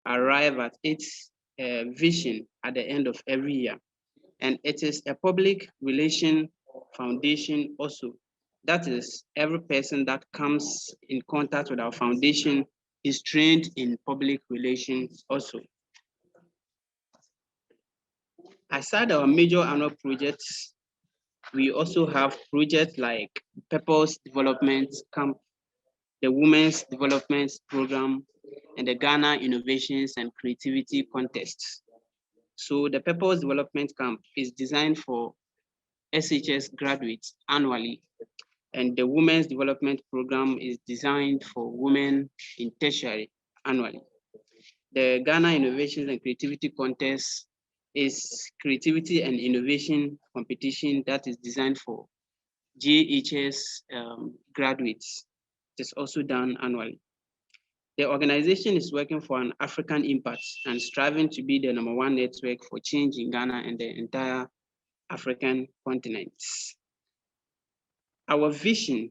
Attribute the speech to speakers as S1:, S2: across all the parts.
S1: arrive at its vision at the end of every year. And it is a public relation foundation also. That is, every person that comes in contact with our foundation is trained in public relations also. Aside our major annual projects, we also have projects like Purpose Development Camp, the Women's Development Program, and the Ghana Innovations and Creativity Contest. So the Purpose Development Camp is designed for SHS graduates annually, and the Women's Development Program is designed for women in tertiary annually. The Ghana Innovations and Creativity Contest is creativity and innovation competition that is designed for JHS graduates. It is also done annually. The organization is working for an African impact and striving to be the #1 network for change in Ghana and the entire African continent. Our vision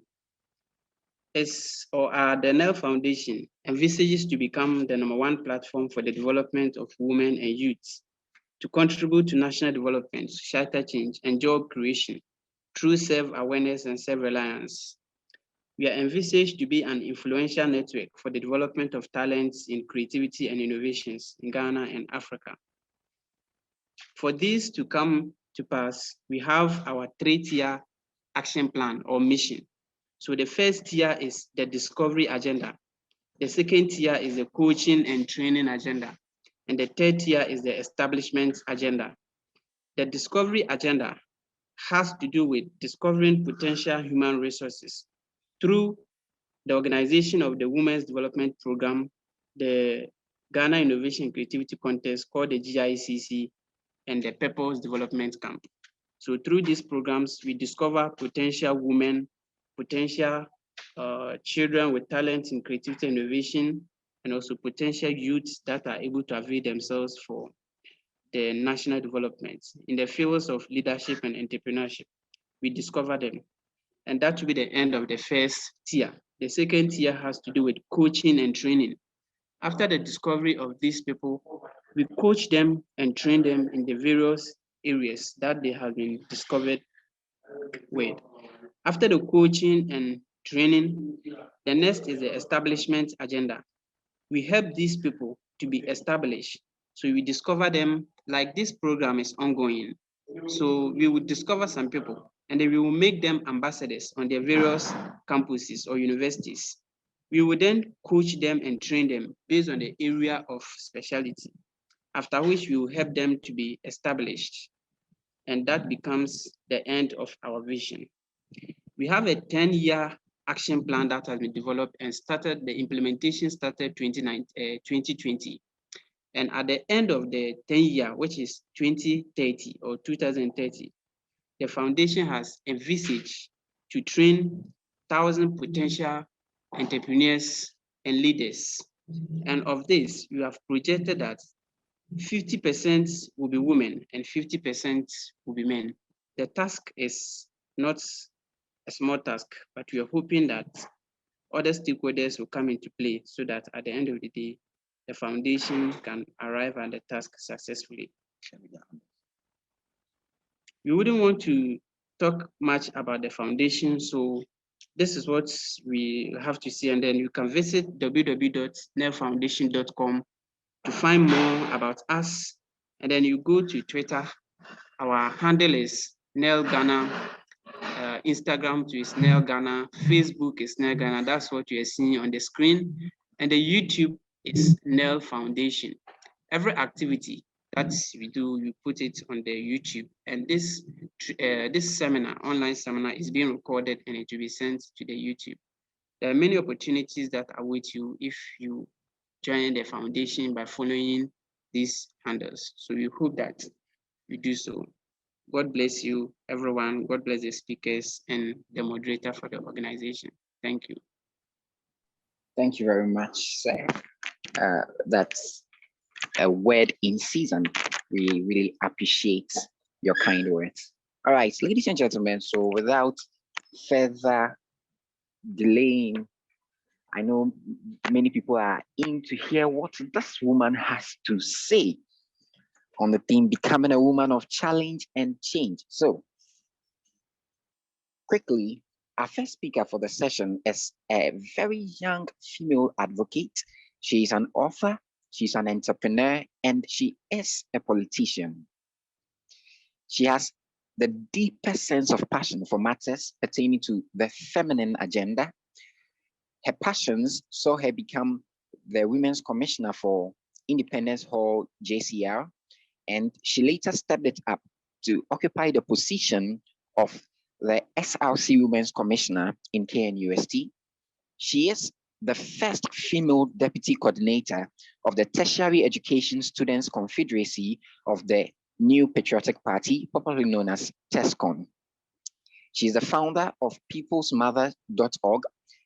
S1: is, or the NEYL Foundation envisages to become the #1 platform for the development of women and youth, to contribute to national development, societal change, and job creation through self-awareness and self-reliance. We are envisaged to be an influential network for the development of talents in creativity and innovations in Ghana and Africa. For this to come to pass, we have our 3-tier action plan or mission. So the first tier is the discovery agenda. The second tier is the coaching and training agenda. And the third tier is the establishment agenda. The discovery agenda has to do with discovering potential human resources through the organization of the Women's Development Program, the Ghana Innovation and Creativity Contest called the GICC, and the Purpose Development Camp. So through these programs, we discover potential women, potential children with talent in creativity and innovation, and also potential youths that are able to avail themselves for the national development in the fields of leadership and entrepreneurship. We discover them. And that will be the end of the first tier. The second tier has to do with coaching and training. After the discovery of these people, we coach them and train them in the various areas that they have been discovered with. After the coaching and training, the next is the establishment agenda. We help these people to be established. So we discover them, like this program is ongoing. So we would discover some people and then we will make them ambassadors on their various campuses or universities. We will then coach them and train them based on the area of specialty, after which we will help them to be established. And that becomes the end of our vision. We have a 10-year action plan that has been developed and started, the implementation started 2020. And at the end of the 10-year, which is 2030 or 2030, the foundation has envisaged to train 1,000 potential entrepreneurs and leaders. And of this, we have projected that 50% will be women and 50% will be men. The task is not a small task, but we are hoping that other stakeholders will come into play so that at the end of the day, the foundation can arrive at the task successfully. We wouldn't want to talk much about the foundation, so this is what we have to see, and then you can visit www.neylfoundation.com to find more about us, and then you go to Twitter. Our handle is NEYL Ghana, Instagram is NEYL Ghana, Facebook is NEYL Ghana. That's what you are seeing on the screen, and the YouTube is NEYL Foundation. Every activity that we do, we put it on the YouTube, and this seminar, online seminar, is being recorded and it will be sent to the YouTube. There are many opportunities that await you if you join the foundation by following these handles. So we hope that you do so. God bless you, everyone. God bless the speakers and the moderator for the organization. Thank you.
S2: Thank you very much, sir. That's a word in season. We really appreciate your kind words. All right, ladies and gentlemen, so without further delaying I know many people are in to hear what this woman has to say on the theme becoming a woman of challenge and change. So, quickly, our first speaker for the session is a very young female advocate. She is an author, she's an entrepreneur, and she is a politician. She has the deepest sense of passion for matters pertaining to the feminine agenda. Her passions saw her become the Women's Commissioner for Independence Hall, JCR, and she later stepped it up to occupy the position of the SRC Women's Commissioner in KNUST. She is the first female deputy coordinator of the Tertiary Education Students Confederacy of the New Patriotic Party, popularly known as TESCON. She is the founder of peoplesmother.org,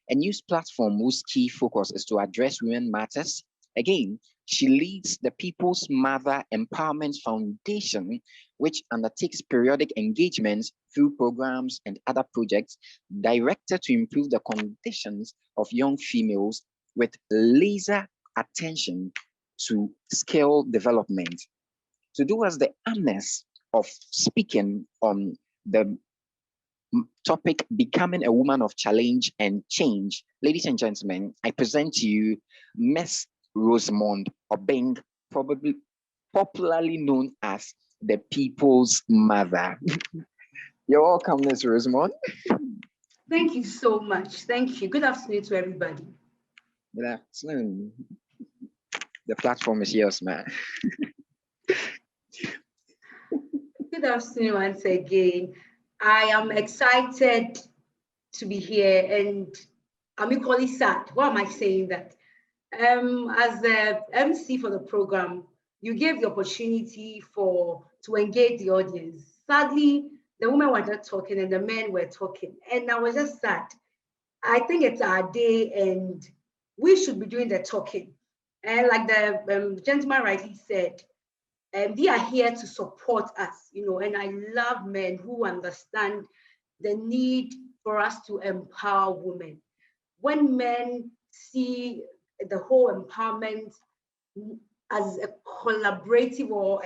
S2: a news platform whose key focus is to address women matters. Again, she leads the People's Mother Empowerment Foundation, which undertakes periodic engagements through programs and other projects directed to improve the conditions of young females with laser attention to skill development. To do us the honors of speaking on the topic becoming a woman of challenge and change, ladies and gentlemen, I present to you Miss Rosamond Obeng, probably popularly known as the People's Mother. You're welcome, Miss Rosamond.
S3: Thank you so much. Thank you. Good afternoon to everybody.
S2: Good afternoon. The platform is yours, man.
S3: Good afternoon once again. I am excited to be here and I'm equally sad. Why am I saying that? As the MC for the program, you gave the opportunity to engage the audience. Sadly, the women were not talking and the men were talking. And I was just sad. I think it's our day and we should be doing the talking. And like the gentleman rightly said, they are here to support us, and I love men who understand the need for us to empower women. When men see the whole empowerment as a collaborative or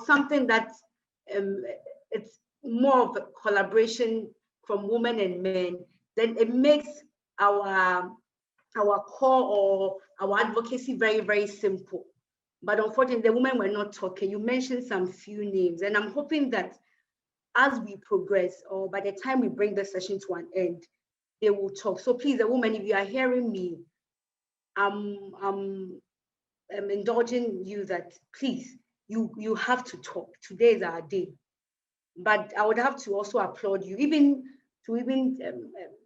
S3: something that it's more of a collaboration from women and men, then it makes our core or our advocacy very, very simple. But unfortunately, the women were not talking. You mentioned some few names, and I'm hoping that as we progress, or by the time we bring the session to an end, they will talk. So please, the women, if you are hearing me, I'm indulging you that please, you have to talk. Today is our day. But I would have to also applaud you, even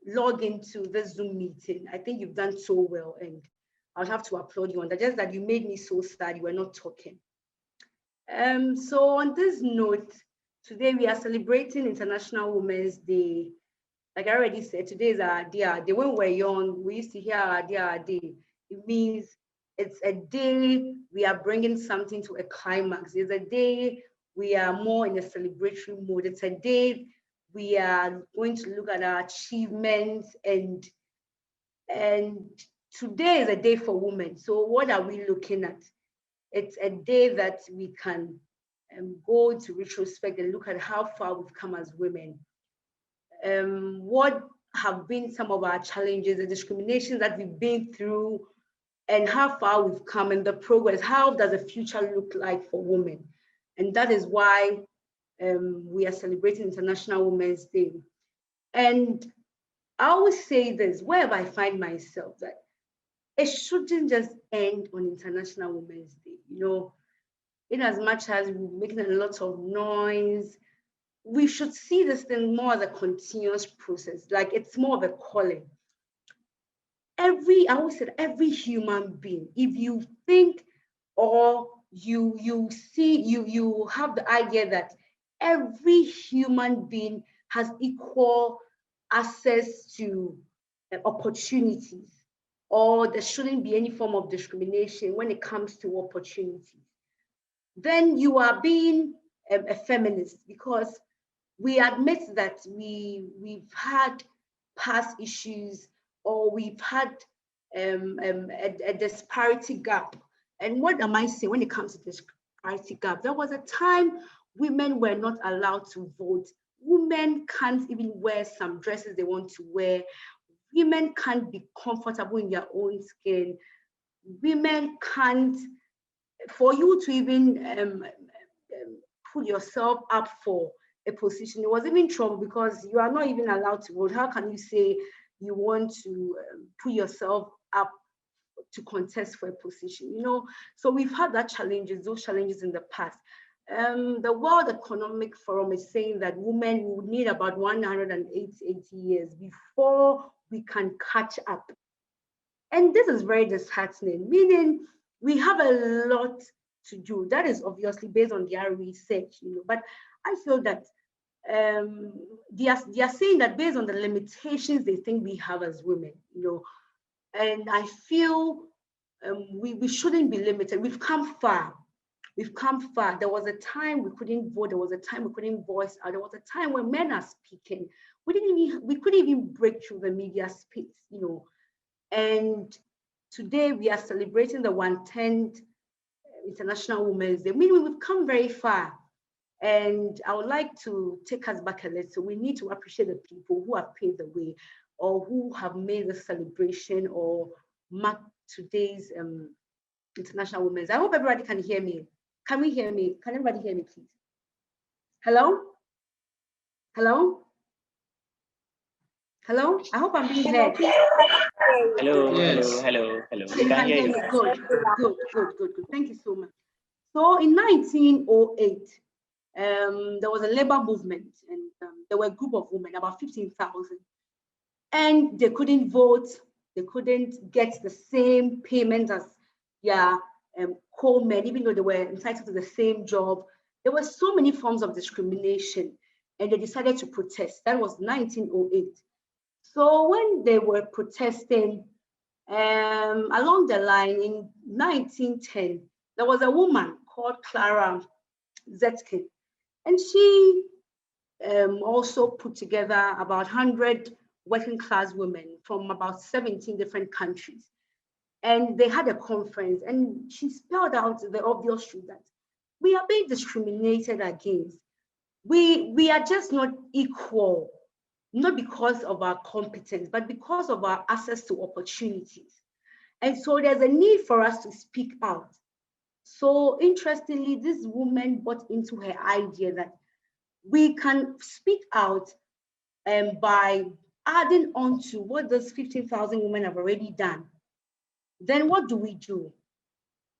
S3: log into this Zoom meeting. I think you've done so well, and I'll have to applaud you on that. Just that you made me so sad you were not talking. So on this note, today we are celebrating International Women's Day. Like I already said, today is our day. When we were young, we used to hear our day. It means it's a day we are bringing something to a climax. It's a day we are more in a celebratory mode. It's a day we are going to look at our achievements and today is a day for women. So what are we looking at? It's a day that we can go into retrospect and look at how far we've come as women. What have been some of our challenges, the discrimination that we've been through, and how far we've come and the progress. How does the future look like for women? And that is why we are celebrating International Women's Day. And I always say this, wherever I find myself, that it shouldn't just end on International Women's Day. In as much as we're making a lot of noise, we should see this thing more as a continuous process. Like it's more of a calling. I always said, every human being, if you think or you see, you have the idea that every human being has equal access to opportunities, or there shouldn't be any form of discrimination when it comes to opportunities, then you are being a feminist, because we admit that we've had past issues or we've had a disparity gap. And what am I saying when it comes to disparity gap? There was a time women were not allowed to vote. Women can't even wear some dresses they want to wear. Women can't be comfortable in their own skin. Women can't, for you to even put yourself up for a position, it was even trouble because you are not even allowed to vote. How can you say you want to put yourself up to contest for a position? You know, so we've had those challenges in the past. The World Economic Forum is saying that women would need about 180 years before we can catch up. And this is very disheartening, meaning we have a lot to do. That is obviously based on their research, you know, but I feel that they are saying that based on the limitations they think we have as women, you know, and I feel we shouldn't be limited. We've come far. We've come far. There was a time we couldn't vote. There was a time we couldn't voice out. There was a time when men are speaking. We couldn't even break through the media space, you know. And today we are celebrating the 110th International Women's Day. Meaning we've come very far. And I would like to take us back a little. We need to appreciate the people who have paved the way or who have made the celebration or mark today's International Women's Day. I hope everybody can hear me. Can we hear me? Can everybody hear me, please? Hello? Hello? Hello? I hope I'm being heard.
S4: Hello,
S1: Yes.
S4: hello.
S3: So
S4: We
S3: you
S4: can
S3: can
S4: hear
S3: hear
S4: you.
S3: me. Good. Thank you so much. So in 1908, there was a labor movement, and there were a group of women, about 15,000, and they couldn't vote. They couldn't get the same payment as their co-men, even though they were entitled to the same job. There were so many forms of discrimination, and they decided to protest. That was 1908. So when they were protesting, along the line in 1910, there was a woman called Clara Zetkin, and she also put together about 100 working class women from about 17 different countries. And they had a conference, and she spelled out the obvious truth that we are being discriminated against. We are just not equal, not because of our competence, but because of our access to opportunities. And so there's a need for us to speak out. So interestingly, this woman bought into her idea that we can speak out by adding on to what those 15,000 women have already done. Then what do?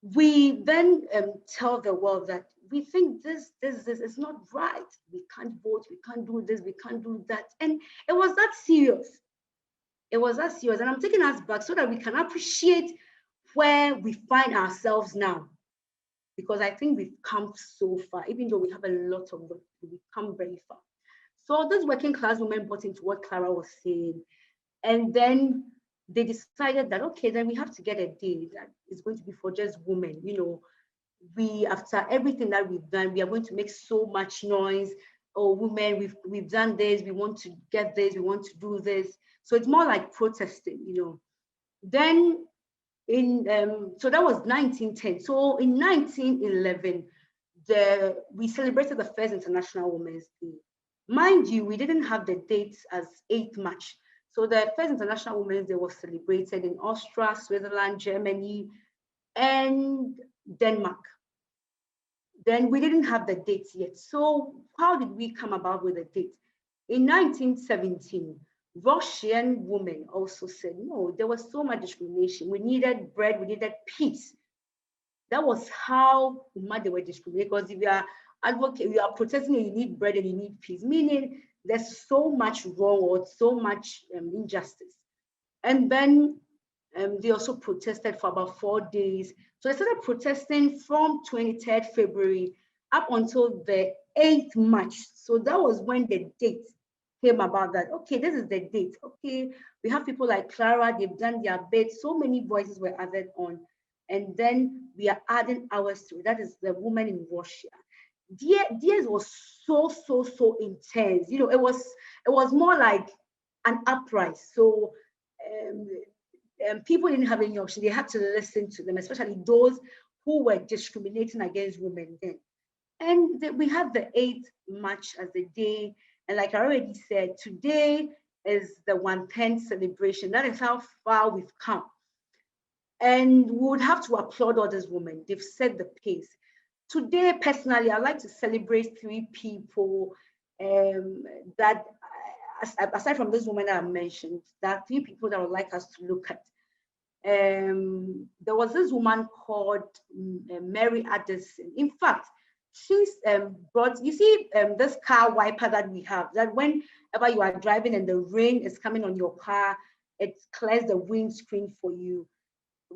S3: We then tell the world that we think this is not right. We can't vote, we can't do this, we can't do that. And it was that serious. It was that serious. And I'm taking us back so that we can appreciate where we find ourselves now. Because I think we've come so far, even though we have a lot of work, we've come very far. So those working class women bought into what Clara was saying. And then they decided that, okay, then we have to get a day that is going to be for just women. You know, after everything that we've done, we are going to make so much noise. Oh, women, we've done this, we want to get this, we want to do this. So it's more like protesting, you know. Then so that was 1910. So in 1911, we celebrated the first International Women's Day. Mind you, we didn't have the dates as 8th March. So the first International Women's Day was celebrated in Austria, Switzerland, Germany, and Denmark. Then we didn't have the dates yet. So how did we come about with the date? In 1917, Russian women also said, no, there was so much discrimination. We needed bread, we needed peace. That was how much they were discriminated. Because if you are advocate, you are protesting and you need bread and you need peace, meaning there's so much wrong or so much injustice. And then they also protested for about 4 days. So they started protesting from 23rd February up until the 8th March. So that was when the date came about that, okay, this is the date. Okay, we have people like Clara, they've done their bit. So many voices were added on. And then we are adding ours to it. That is the woman in Russia. Theirs was so intense. You know, it was more like an uprising. So people didn't have any option. They had to listen to them, especially those who were discriminating against women then. And we had the 8th March as the day. And like I already said, today is the 110th celebration. That is how far we've come. And we would have to applaud all these women. They've set the pace. Today, personally, I'd like to celebrate 3 people that, aside from this woman that I mentioned, there are 3 people that I would like us to look at. There was this woman called Mary Addison. In fact, she's brought, you see this car wiper that we have, that whenever you are driving and the rain is coming on your car, it clears the windscreen for you.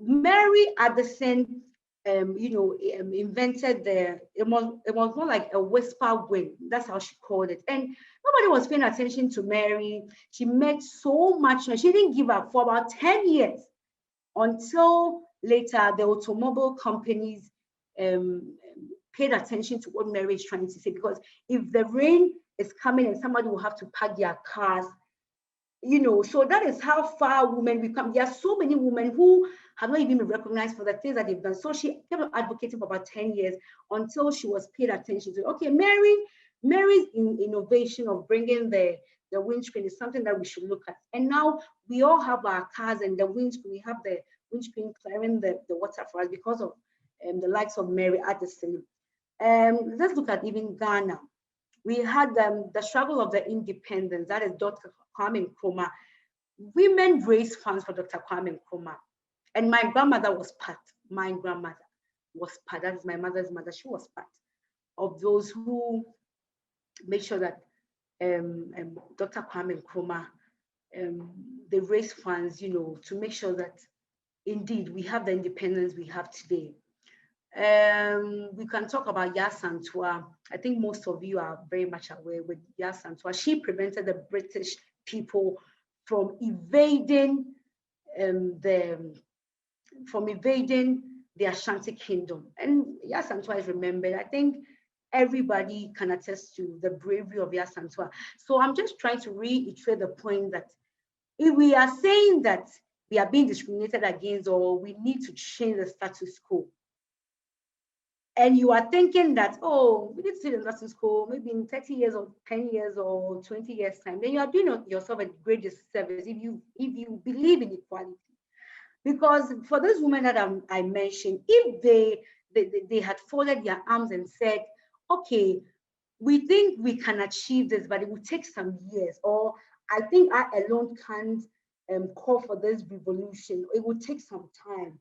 S3: Mary Addison, invented it was more like a whisper wind. That's how she called it. And nobody was paying attention to Mary. She made so much noise. She didn't give up for about 10 years until later the automobile companies paid attention to what Mary is trying to say. Because if the rain is coming and somebody will have to park their cars, so that is how far women we've come. There are so many women who have not even been recognized for the things that they've done. So she kept advocating for about 10 years until she was paid attention to. Okay, Mary's innovation of bringing the windscreen is something that we should look at. And now we all have our cars and the windscreen, we have the windscreen clearing the water for us because of the likes of Mary Addison. Let's look at even Ghana. We had the struggle of the independence, that is Dr. Kwame Nkrumah. Women raised funds for Dr. Kwame Nkrumah. And my grandmother was part, that is my mother's mother, she was part of those who made sure that Dr. Kwame Nkrumah, they raised funds, to make sure that indeed we have the independence we have today. We can talk about Yaa Asantewaa. I think most of you are very much aware with Yaa Asantewaa. She prevented the British people from evading the Ashanti Kingdom. And Yaa Asantewaa is remembered. I think everybody can attest to the bravery of Yaa Asantewaa. So I'm just trying to reiterate the point that if we are saying that we are being discriminated against or we need to change the status quo, and you are thinking that, oh, we need to change the status quo maybe in 30 years or 10 years or 20 years time, then you are doing yourself a great disservice if you believe in equality. Because for those women that I mentioned, if they had folded their arms and said, okay, we think we can achieve this, but it will take some years, or I think I alone can't call for this revolution, it will take some time,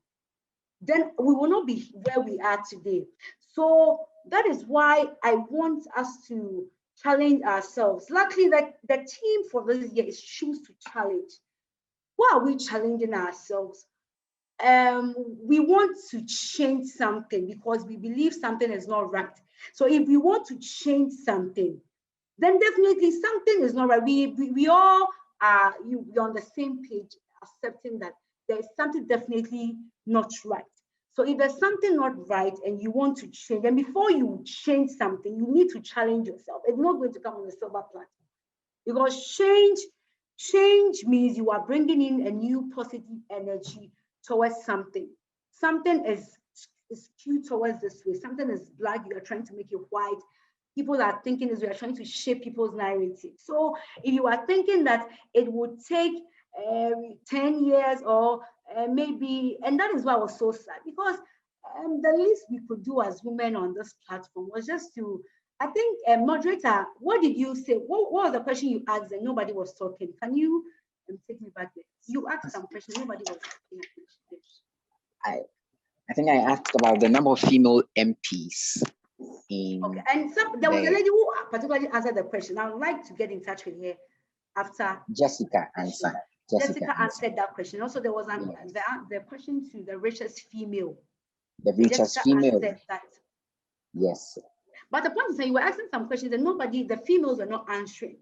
S3: then we will not be where we are today. So that is why I want us to challenge ourselves. Luckily, that the theme for this year is choose to challenge. Why are we challenging ourselves? We want to change something because we believe something is not right. So if we want to change something, then definitely something is not right. We all are on the same page, accepting that there is something definitely not right. So if there's something not right and you want to change, and before you change something, you need to challenge yourself. It's not going to come on a silver platter, because change means you are bringing in a new positive energy towards something. Something is skewed towards this way. Something is black, you are trying to make it white. People are thinking is we are trying to shape people's narrative. So if you are thinking that it would take 10 years or maybe, and that is why I was so sad, because the least we could do as women on this platform was just to, I think, moderator, what did you say? What was the question you asked and nobody was talking? Can you take me back there? You asked some questions, nobody was talking.
S2: I think I asked about the number of female MPs.
S3: Okay, and there was a lady who particularly answered the question. I would like to get in touch with her after
S2: Jessica answered.
S3: Jessica answered that question. Also, there was the question to the richest female.
S2: The richest
S3: Jessica
S2: female.
S3: That.
S2: Yes.
S3: But the point is that you were asking some questions and the females were not answering.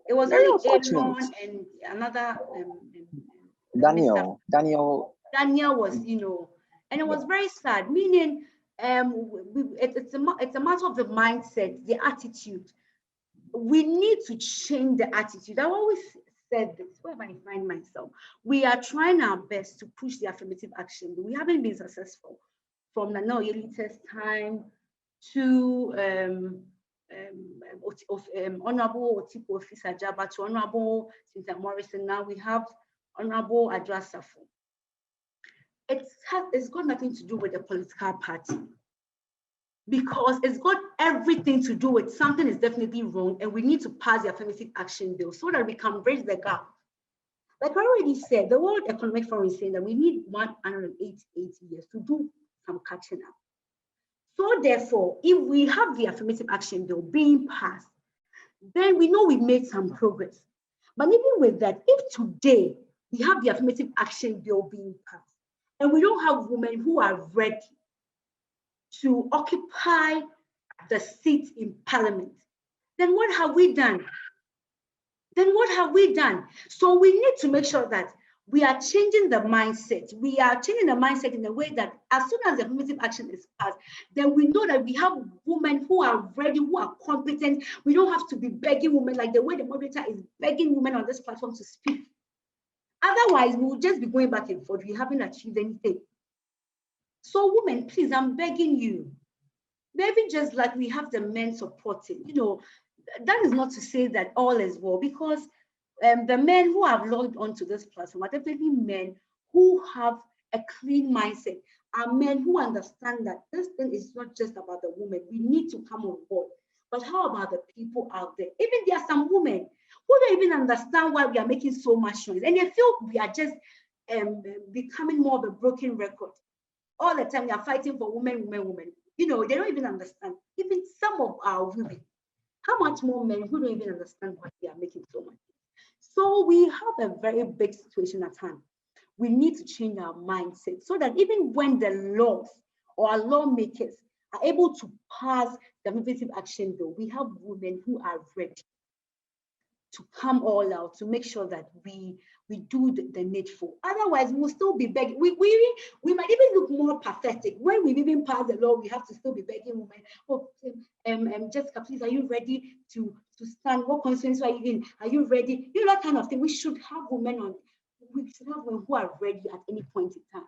S3: It was
S2: Very
S3: only
S2: unfortunate.
S3: and another
S2: Daniel
S3: was, and it was very sad, meaning it's a matter of the mindset, the attitude. We need to change the attitude. I always said this, wherever I find myself, we are trying our best to push the affirmative action, but we haven't been successful. From the NEYL time to Honorable Otipo Fisajaba to Honorable Cynthia Morrison. Now we have Honorable Adrasafo. It's got nothing to do with the political party, because it's got everything to do with something is definitely wrong, and we need to pass the affirmative action bill so that we can bridge the gap. Like I already said, the World Economic Forum is saying that we need 188 years to do some catching up. So therefore, if we have the affirmative action bill being passed, then we know we've made some progress. But even with that, if today we have the affirmative action bill being passed, and we don't have women who are ready to occupy the seat in parliament, then what have we done? Then what have we done? So we need to make sure that we are changing the mindset. We are changing the mindset in a way that as soon as the affirmative action is passed, then we know that we have women who are ready, who are competent. We don't have to be begging women like the way the moderator is begging women on this platform to speak. Otherwise, we will just be going back and forth. We haven't achieved anything. So women, please, I'm begging you. Maybe just like we have the men supporting, that is not to say that all is well, because the men who have logged onto this platform are definitely men who have a clean mindset, are men who understand that this thing is not just about the women. We need to come on board. But how about the people out there? Even there are some women who don't even understand why we are making so much noise, and they feel we are just becoming more of a broken record. All the time we are fighting for women. They don't even understand. Even some of our women, how much more men who don't even understand why we are making so much. So we have a very big situation at hand. We need to change our mindset so that even when the laws or our lawmakers are able to pass the affirmative action bill, we have women who are ready to come all out to make sure that we do the needful. Otherwise, we'll still be begging. We might even look more pathetic. When we even pass the law, we have to still be begging women. Oh, Jessica, please, are you ready to stand? What constituency are you in? Are you ready? That kind of thing. We should have women who are ready at any point in time.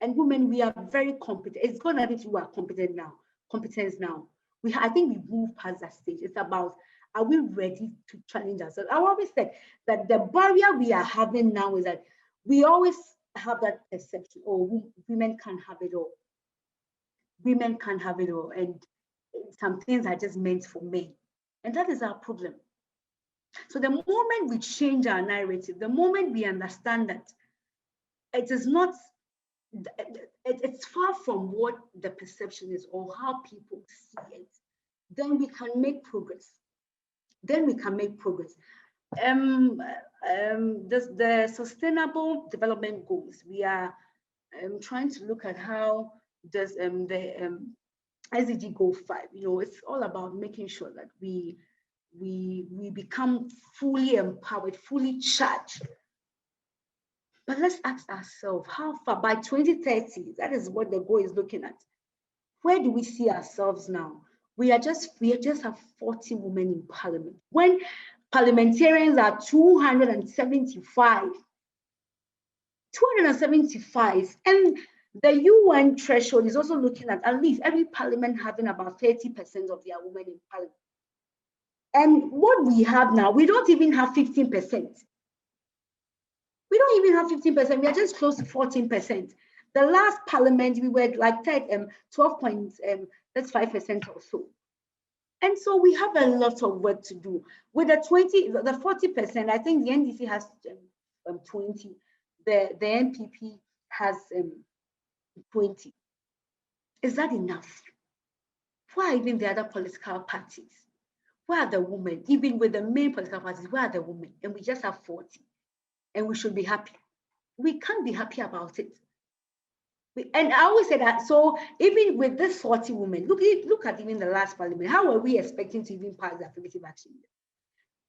S3: And women, we are very competent. It's got nothing to do with our competence now. I think we've moved past that stage. It's about, are we ready to challenge ourselves? I always said that the barrier we are having now is that we always have that perception, women can't have it all. Women can't have it all. And some things are just meant for men. And that is our problem. So the moment we change our narrative, the moment we understand that it is not, it's far from what the perception is or how people see it, then we can make progress. The Sustainable Development Goals, we are trying to look at how does the SDG Goal 5, it's all about making sure that we become fully empowered, fully charged. But let's ask ourselves, how far by 2030, that is what the goal is looking at. Where do we see ourselves now? We just have 40 women in parliament. When parliamentarians are 275, and the UN threshold is also looking at least every parliament having about 30% of their women in parliament. And what we have now, we don't even have 15%. We don't even have 15%. We are just close to 14%. The last parliament, we were like 12.5% or so. And so we have a lot of work to do. With the 40%, I think the NDC has 20, the NPP has 20. Is that enough? Where are even the other political parties? Where are the women? Even with the main political parties, where are the women? And we just have 40. And we should be happy. We can't be happy about it. And I always say that, so even with this 40 women, look at even the last parliament, how are we expecting to even pass the affirmative action?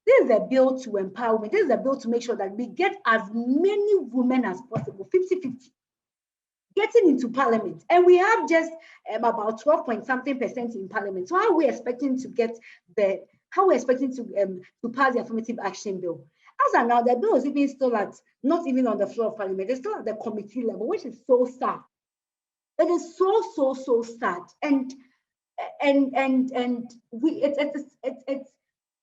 S3: This is a bill to empower women. This is a bill to make sure that we get as many women as possible, 50-50, getting into parliament. And we have just about 12-point-something% in parliament. So how are we expecting to pass the affirmative action bill? As of now, the bill is even still not even on the floor of parliament. It's still at the committee level, which is so sad. It is so sad. And we it's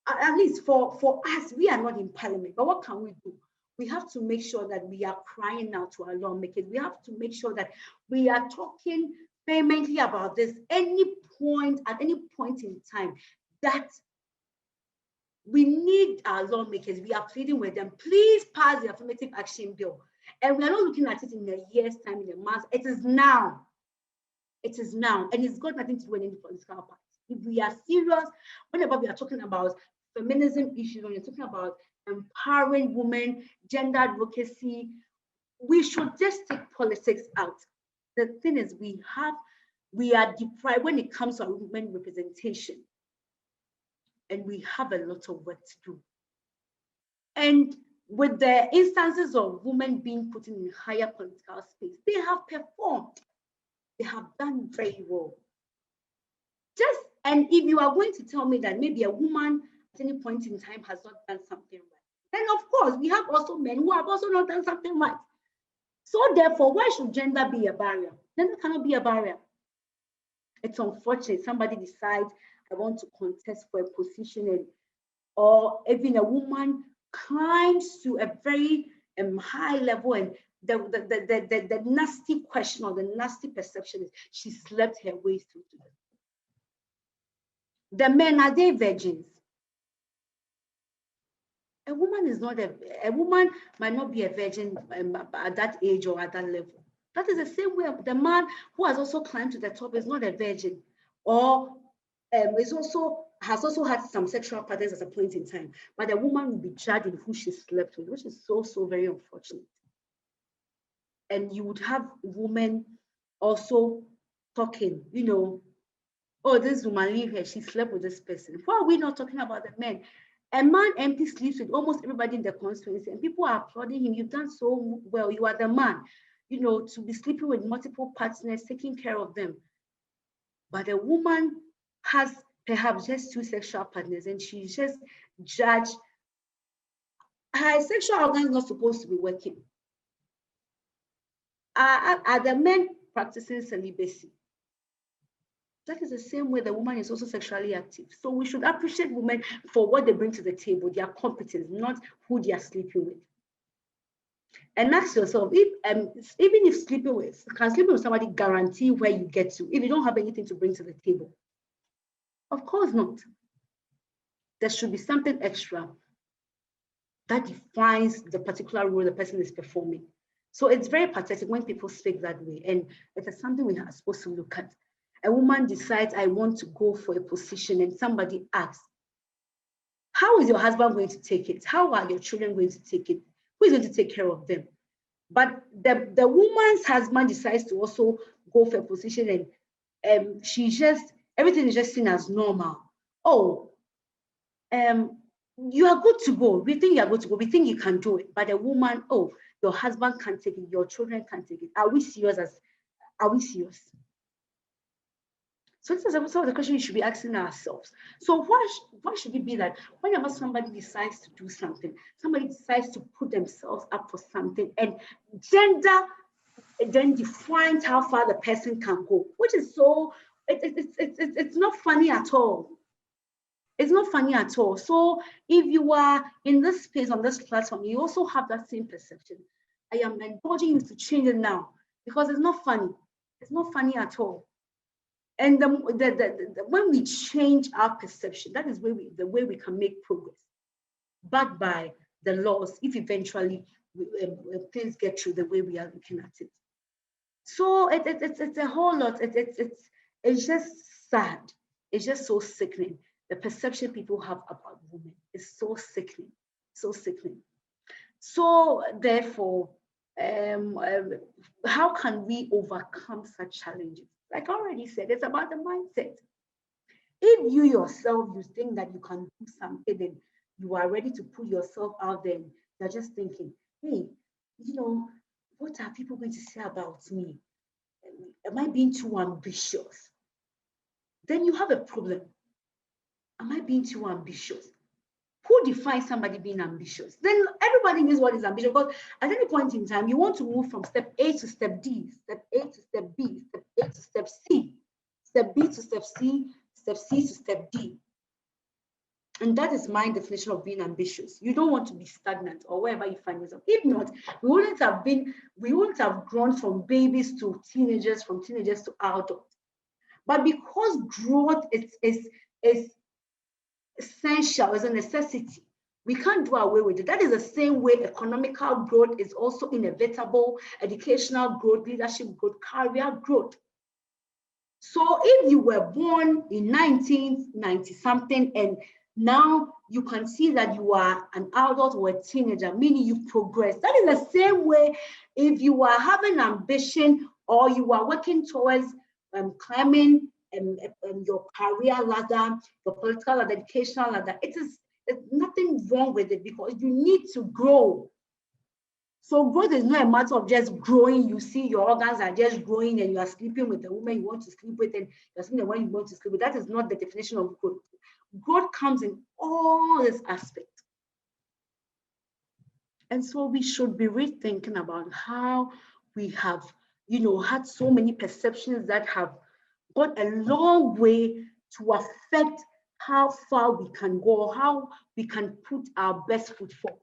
S3: at least for us, we are not in parliament. But what can we do? We have to make sure that we are crying out to our lawmakers. We have to make sure that we are talking vehemently about this at any point in time that we need our lawmakers. We are pleading with them. Please pass the affirmative action bill. And we are not looking at it in a year's time, in a month. It is now. It is now. And it's got nothing to do with any political party. If we are serious, whenever we are talking about feminism issues, when you're talking about empowering women, gender advocacy, we should just take politics out. The thing is, we are deprived when it comes to women representation. And we have a lot of work to do. And with the instances of women being put in higher political space, they have performed. They have done very well. And if you are going to tell me that maybe a woman at any point in time has not done something right, then of course we have also men who have also not done something right. So therefore, why should gender be a barrier? Gender cannot be a barrier. It's unfortunate somebody decides, I want to contest for a position, or even a woman climbs to a very high level, and the nasty question or the nasty perception is she slept her way through to them. The men, are they virgins? A woman might not be a virgin at that age or at that level. That is the same way the man who has also climbed to the top is not a virgin, or has also had some sexual patterns at a point in time. But a woman will be judged with who she slept with, which is so very unfortunate. And you would have women also talking, oh, this woman, leave her, she slept with this person. Why are we not talking about the men? A man MP sleeps with almost everybody in the constituency, and people are applauding him. You've done so well. You are the man, to be sleeping with multiple partners, taking care of them. But a woman has perhaps just 2 sexual partners, and she's just judged. Her sexual organ is not supposed to be working. Are the men practicing celibacy? That is the same way the woman is also sexually active. So we should appreciate women for what they bring to the table, their competence, not who they are sleeping with. And ask yourself, even if sleeping with somebody guarantee where you get to, if you don't have anything to bring to the table? Of course not. There should be something extra that defines the particular role the person is performing. So it's very pathetic when people speak that way, and it is something we are supposed to look at. A woman decides, I want to go for a position, and somebody asks, how is your husband going to take it? How are your children going to take it? Who is going to take care of them? But the woman's husband decides to also go for a position, and everything is just seen as normal. Oh, you are good to go. We think you are good to go. We think you can do it. But a woman, oh, your husband can't take it. Your children can't take it. Are we serious? Are we serious? So this is some of the questions we should be asking ourselves. So why should it be that whenever somebody decides to do something, somebody decides to put themselves up for something, and gender then defines how far the person can go, which is so, it's not funny at all. It's not funny at all. So if you are in this space, on this platform, you also have that same perception. I am encouraging you to change it now, because it's not funny. It's not funny at all. And when we change our perception, that is the way we can make progress, backed by the laws, if eventually things get through the way we are looking at it. So it's a whole lot. It's just sad. It's just so sickening. The perception people have about women is so sickening, so sickening. So therefore, how can we overcome such challenges? Like I already said, it's about the mindset. If you yourself, you think that you can do something, and you are ready to put yourself out there, and you're just thinking, hey, what are people going to say about me? Am I being too ambitious? Then you have a problem. Am I being too ambitious? who defines somebody being ambitious? Then everybody knows what is ambition, because at any point in time, you want to move from step A to step D, step A to step B, step A to step C, step B to step C to step D. And that is my definition of being ambitious. You don't want to be stagnant or wherever you find yourself. If not, we wouldn't have grown from babies to teenagers, from teenagers to adults. But because growth is essential, is a necessity, we can't do away with it. That is the same way economical growth is also inevitable, educational growth, leadership growth, career growth. So if you were born in 1990 something and now you can see that you are an adult or a teenager, meaning you progress. That is the same way if you are having ambition or you are working towards climbing your career ladder, your political ladder, educational ladder. There's nothing wrong with it because you need to grow. So growth is not a matter of just growing. You see your organs are just growing and you are sleeping with the woman you want to sleep with and you're sleeping the one you want to sleep with. That is not the definition of growth. Growth comes in all these aspects. And so we should be rethinking about how we have, had so many perceptions that have gone a long way to affect how far we can go, how we can put our best foot forward.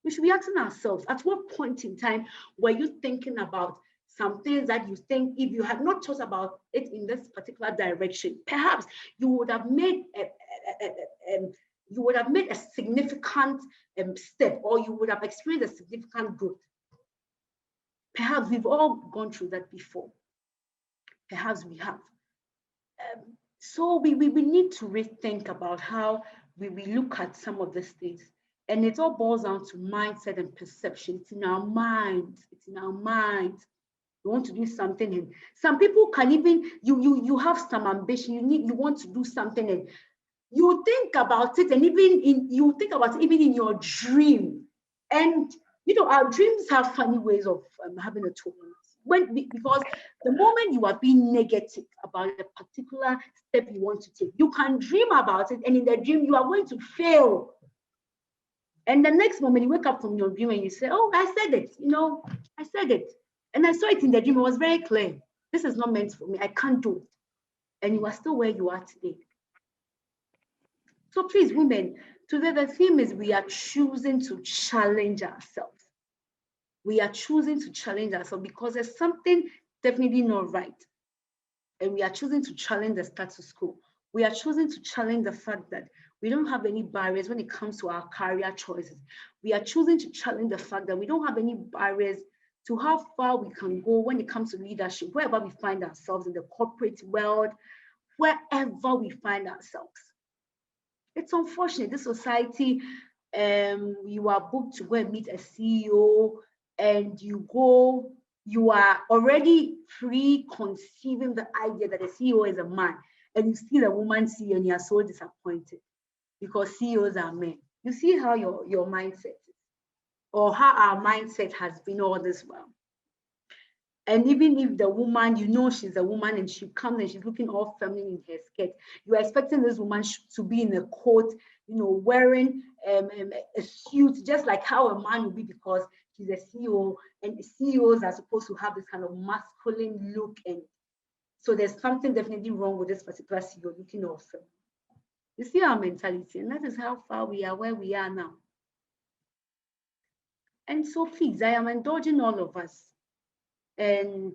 S3: We should be asking ourselves, at what point in time were you thinking about some things that you think if you had not thought about it in this particular direction, perhaps you would have made a significant step, or you would have experienced a significant growth. Perhaps we've all gone through that before. Perhaps we have. So we need to rethink about how we look at some of these things. And it all boils down to mindset and perception. It's in our minds. It's in our minds. You want to do something, and some people can even you have some ambition. You want to do something, and you think about it, and you think about it even in your dream. And our dreams have funny ways of having a toll on us. Because the moment you are being negative about a particular step you want to take, you can dream about it, and in the dream you are going to fail. And the next moment you wake up from your dream and you say, "Oh, I said it. I said it, and I saw it in the dream. It was very clear. This is not meant for me. I can't do it." And you are still where you are today. So please, women, today the theme is we are choosing to challenge ourselves. We are choosing to challenge ourselves because there's something definitely not right. And we are choosing to challenge the status quo. We are choosing to challenge the fact that we don't have any barriers when it comes to our career choices. We are choosing to challenge the fact that we don't have any barriers to how far we can go when it comes to leadership, wherever we find ourselves in the corporate world, wherever we find ourselves. It's unfortunate, this society, you are booked to go and meet a CEO and you are already preconceiving the idea that a CEO is a man, and you see the woman CEO and you are so disappointed because CEOs are men. You see how your mindset is, or how our mindset has been all this while. And even if the woman, she's a woman and she comes and she's looking all feminine in her skirt, you are expecting this woman to be in a coat, wearing a suit, just like how a man would be because she's a CEO, and CEOs are supposed to have this kind of masculine look. And so there's something definitely wrong with this particular CEO looking all feminine. You see our mentality, and that is how far we are where we are now. And so please, I am indulging all of us. And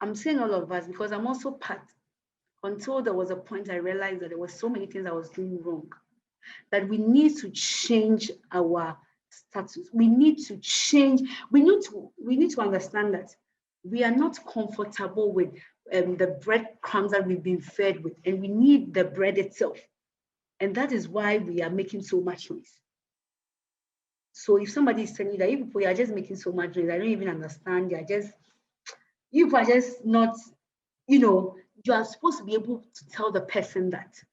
S3: I'm saying all of us because I'm also part. Until there was a point I realized that there were so many things I was doing wrong, that we need to change our status. We need to change. We need to understand that we are not comfortable with the breadcrumbs that we've been fed with, and we need the bread itself. And that is why we are making so much noise. So if somebody is telling you that you people are just making so much noise, I don't even understand. You are just not, you are supposed to be able to tell the person that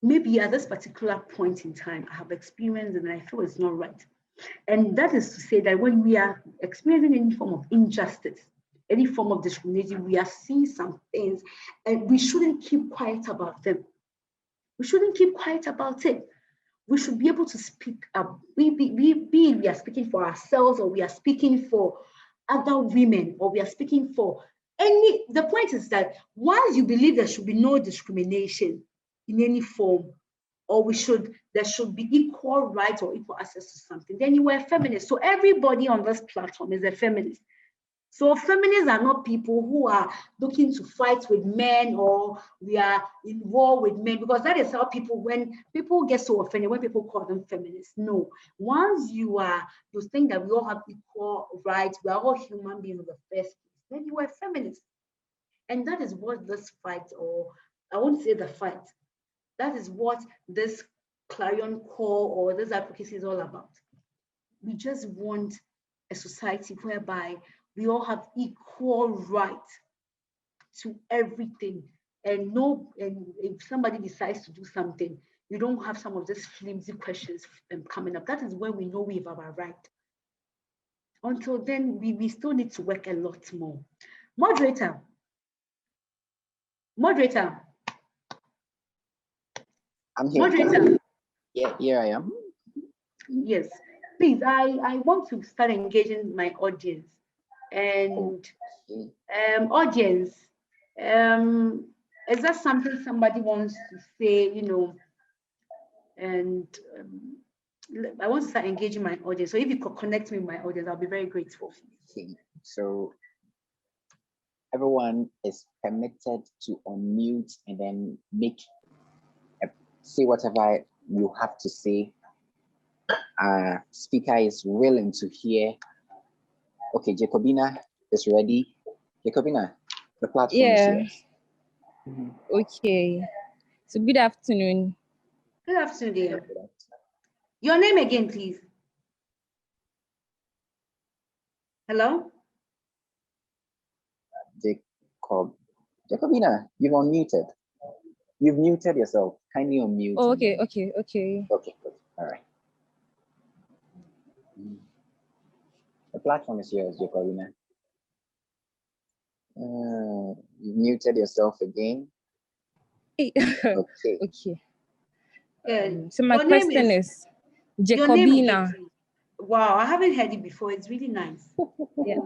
S3: maybe at this particular point in time, I have experienced it and I feel it's not right. And that is to say that when we are experiencing any form of injustice, any form of discrimination, we are seeing some things and we shouldn't keep quiet about them. We shouldn't keep quiet about it. We should be able to speak up. We are speaking for ourselves, or we are speaking for other women, or we are speaking for any. The point is that once you believe there should be no discrimination in any form, or there should be equal rights or equal access to something, then you are a feminist. So everybody on this platform is a feminist. So feminists are not people who are looking to fight with men, or we are in war with men, because that is how when people get so offended when people call them feminists. No, once you think that we all have equal rights, we are all human beings in the first place, then you are a feminist. And that is what this fight, or I won't say the fight, that is what this clarion call or this advocacy is all about. We just want a society whereby we all have equal right to everything. And if somebody decides to do something, you don't have some of these flimsy questions coming up. That is when we know we have our right. Until then, we still need to work a lot more. Moderator.
S2: I'm here.
S3: Moderator.
S2: Yeah, here I am.
S3: Yes, please, I want to start engaging my audience. And audience, is that something somebody wants to say, and I want to start engaging my audience. So if you could connect me with my audience, I'll be very grateful.
S2: Okay. So everyone is permitted to unmute and then say whatever you have to say. Speaker is willing to hear. Okay, Jacobina is ready. Jacobina, the platform is yours.
S5: Okay. So good afternoon.
S3: Good afternoon, dear. Your name again, please. Hello?
S2: Jacobina, you've unmuted. You've muted yourself. Kindly unmute.
S5: Oh, okay.
S2: Okay, good. All right. The platform is yours, Jacobina. You muted yourself again. Okay.
S5: So my question is Jacobina.
S3: Wow, I haven't heard it before. It's really nice.
S5: Yeah.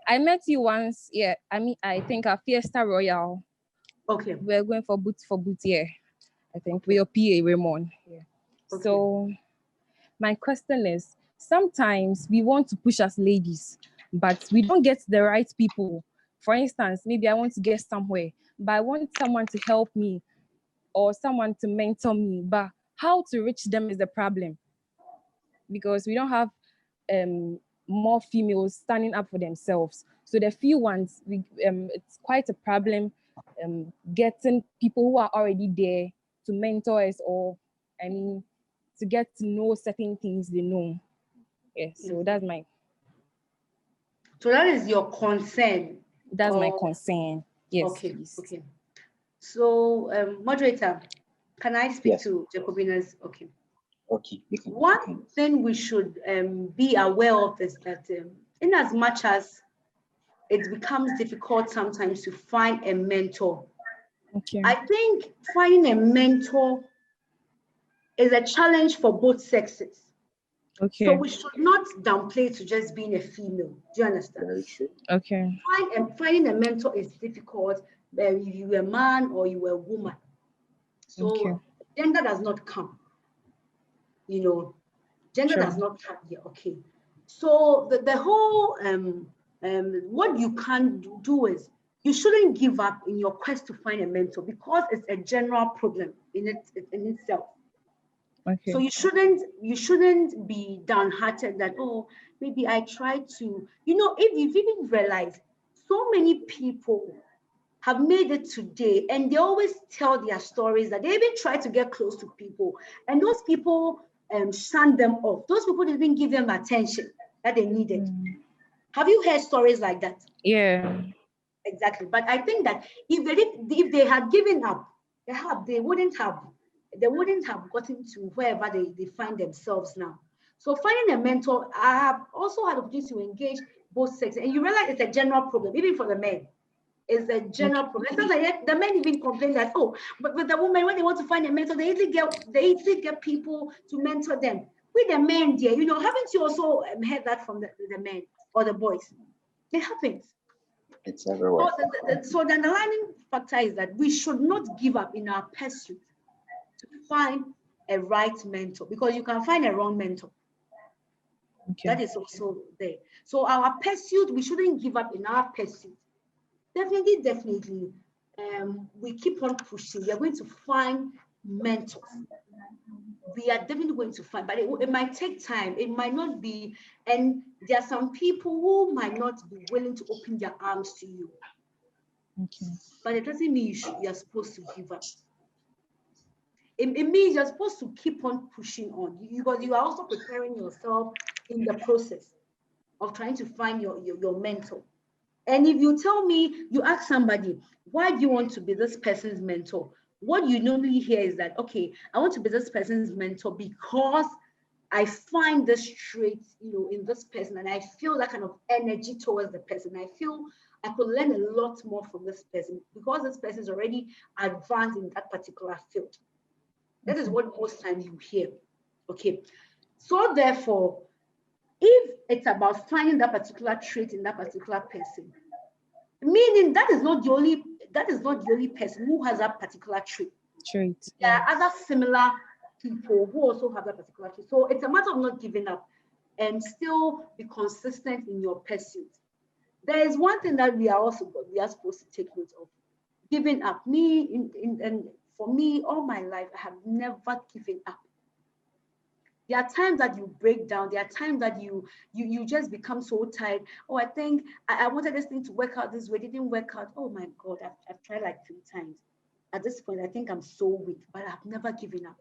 S5: I met you once. Yeah, I think at Fiesta Royale.
S3: Okay.
S5: We're going for boot, yeah. I think with your PA Raymond. Yeah. Okay. So my question is, sometimes we want to push as ladies, but we don't get the right people. For instance, maybe I want to get somewhere, but I want someone to help me or someone to mentor me, but how to reach them is the problem, because we don't have more females standing up for themselves. So the few ones, it's quite a problem getting people who are already there to mentor us, or to get to know certain things they know. Yeah, so that's my.
S3: So that is your concern.
S5: That's my concern. Yes.
S3: Okay.
S5: Please.
S3: Okay. So, moderator, can I speak to Jacobina's? Okay.
S2: Okay.
S3: One thing we should be aware of is that in as much as it becomes difficult sometimes to find a mentor,
S5: okay,
S3: I think finding a mentor is a challenge for both sexes.
S5: Okay.
S3: So we should not downplay to just being a female. Do you understand?
S2: Very true.
S5: Okay.
S3: Finding a mentor is difficult, whether you're a man or you're a woman. So gender does not come. Gender does not come here. Okay. So the whole what you can do is you shouldn't give up in your quest to find a mentor, because it's a general problem in itself.
S5: Okay.
S3: So you shouldn't be downhearted that, oh, maybe I tried to, if you've even realized so many people have made it today, and they always tell their stories that they even try to get close to people, and those people shun them off. Those people didn't give them attention that they needed. Have you heard stories like that?
S5: Yeah.
S3: Exactly. But I think that if they had given up, they wouldn't have gotten to wherever they find themselves now. So finding a mentor, I have also had the opportunity to engage both sexes, and you realize it's a general problem, even for the men. It's a general problem. It's not like the men even complain that, oh, but with the women, when they want to find a mentor, they easily get people to mentor them. With the men, dear, you know, haven't you also heard that from the men or the boys? It happens.
S2: It's everywhere.
S3: So the underlying factor is that we should not give up in our pursuit to find a right mentor, because you can find a wrong mentor. Okay. That is also there. So our pursuit, we shouldn't give up in our pursuit. Definitely, we keep on pushing. We are going to find mentors. We are definitely going to find, but it might take time. It might not be, and there are some people who might not be willing to open their arms to you. Okay. But it doesn't mean you are supposed to give up. It means you're supposed to keep on pushing on, because you are also preparing yourself in the process of trying to find your mentor. And if you tell me, you ask somebody, why do you want to be this person's mentor? What you normally hear is that, okay, I want to be this person's mentor because I find this trait, you know, in this person, and I feel that kind of energy towards the person. I feel I could learn a lot more from this person because this person is already advanced in that particular field. That is what most times you hear. Okay. So therefore, if it's about finding that particular trait in that particular person, meaning that is not the only person who has that particular trait. There are other similar people who also have that particular trait. So it's a matter of not giving up and still be consistent in your pursuit. There is one thing that we are supposed to take note of. Giving up. And for me, all my life, I have never given up. There are times that you break down. There are times that you just become so tired. Oh, I think I wanted this thing to work out this way. It didn't work out. Oh my God, I've tried like 3 times. At this point, I think I'm so weak, but I've never given up.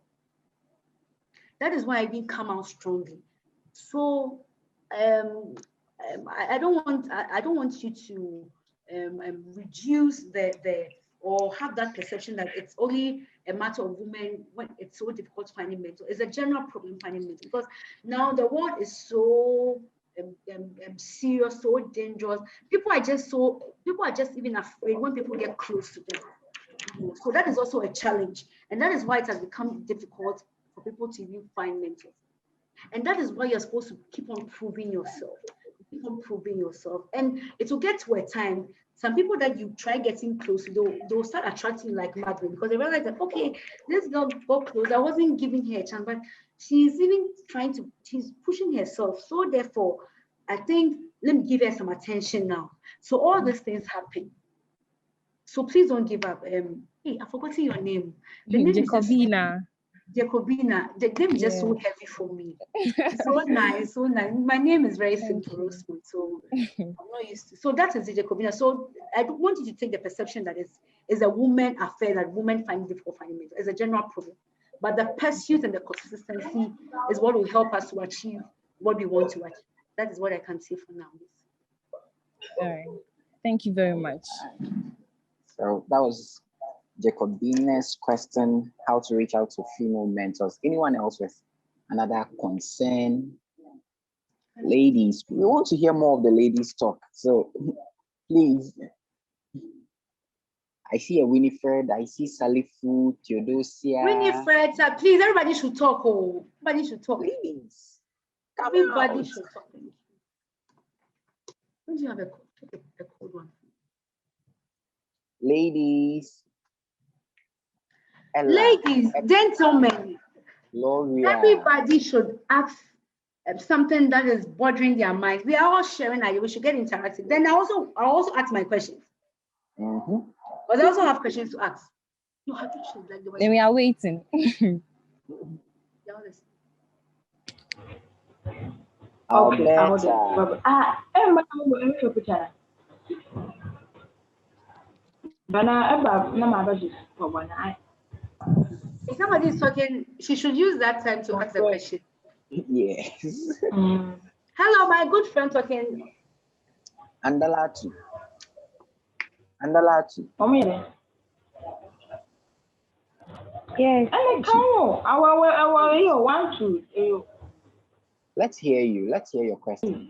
S3: That is why I didn't come out strongly. So I don't want you to reduce or have that perception that it's only a matter of women when it's so difficult finding mentors. It's a general problem finding mentors, because now the world is so serious, so dangerous. People are just even afraid when people get close to them. So that is also a challenge, and that is why it has become difficult for people to even find mentors. And that is why you're supposed to keep on proving yourself. And it will get to a time, some people that you try getting close to, they'll start attracting you like madmen, because they realize that, okay, this girl got close. I wasn't giving her a chance, but she's pushing herself. So therefore, I think, let me give her some attention now. So all these things happen. So please don't give up. Hey, I've forgotten your name. The name
S5: Jacobina.
S3: Jacobina. The name is just so heavy for me. So nice, so nice. My name is very simple, so I'm not used to. So that is the Jacobina. So I don't want you to take the perception that it's a woman affair, that women find it difficult finding mentors. It's a general problem. But the pursuit and the consistency is what will help us to achieve what we want to achieve. That is what I can say for now.
S5: All right. Thank you very much.
S2: So that was Jacobina's question, how to reach out to female mentors. Anyone else with another concern? Ladies, we want to hear more of the ladies talk. So please, I see a Winifred, I see Salifu, Theodosia.
S3: Winifred, please, everybody should talk. Oh, everybody should talk.
S2: Please,
S3: everybody should talk. Don't you have a cold one?
S2: Ladies. Ella,
S3: ladies, gentlemen,
S2: Gloria.
S3: Everybody should ask something that is bothering their minds. We are all sharing ideas. We should get interactive. Then I also ask my questions. But I also have questions to ask. No, I think like the way.
S5: Then we are waiting.
S3: If somebody is talking, she should use that time to ask the question.
S2: Yes.
S3: Hello, my good friend talking.
S2: Andalatu.
S6: Yes.
S2: Let's hear you. Let's hear your question.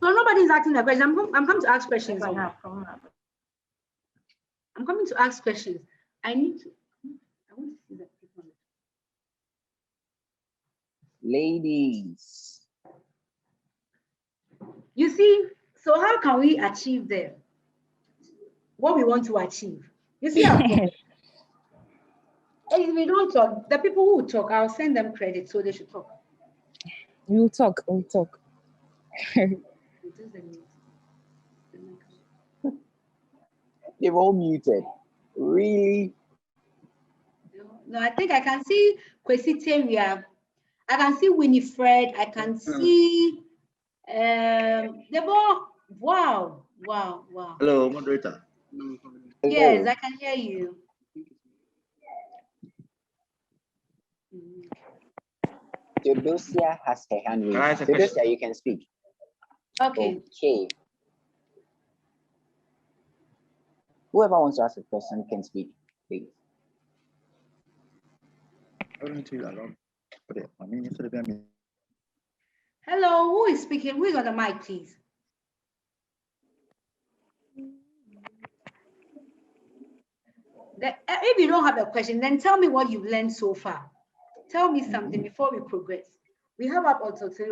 S3: So nobody's asking a question. I'm coming to ask questions now. I'm coming to ask questions. I want to see that.
S2: Ladies.
S3: You see, so how can we achieve what we want to achieve? You see our problem. If we don't talk, the people who talk, I'll send them credit, so they should talk.
S5: We'll talk.
S2: They've all muted. Really?
S3: No, I think I can see Kwesi Teria. I can see Winifred. I can see Debo. Wow.
S4: Hello, moderator.
S3: Yes, I can hear you.
S2: Theodosia has her hand raised. Theodosia, you can speak.
S3: Okay.
S2: Whoever wants to ask a question can speak, please.
S3: Hello, who is speaking? Who is on the mic, please? If you don't have a question, then tell me what you've learned so far. Tell me something before we progress. We have up until 3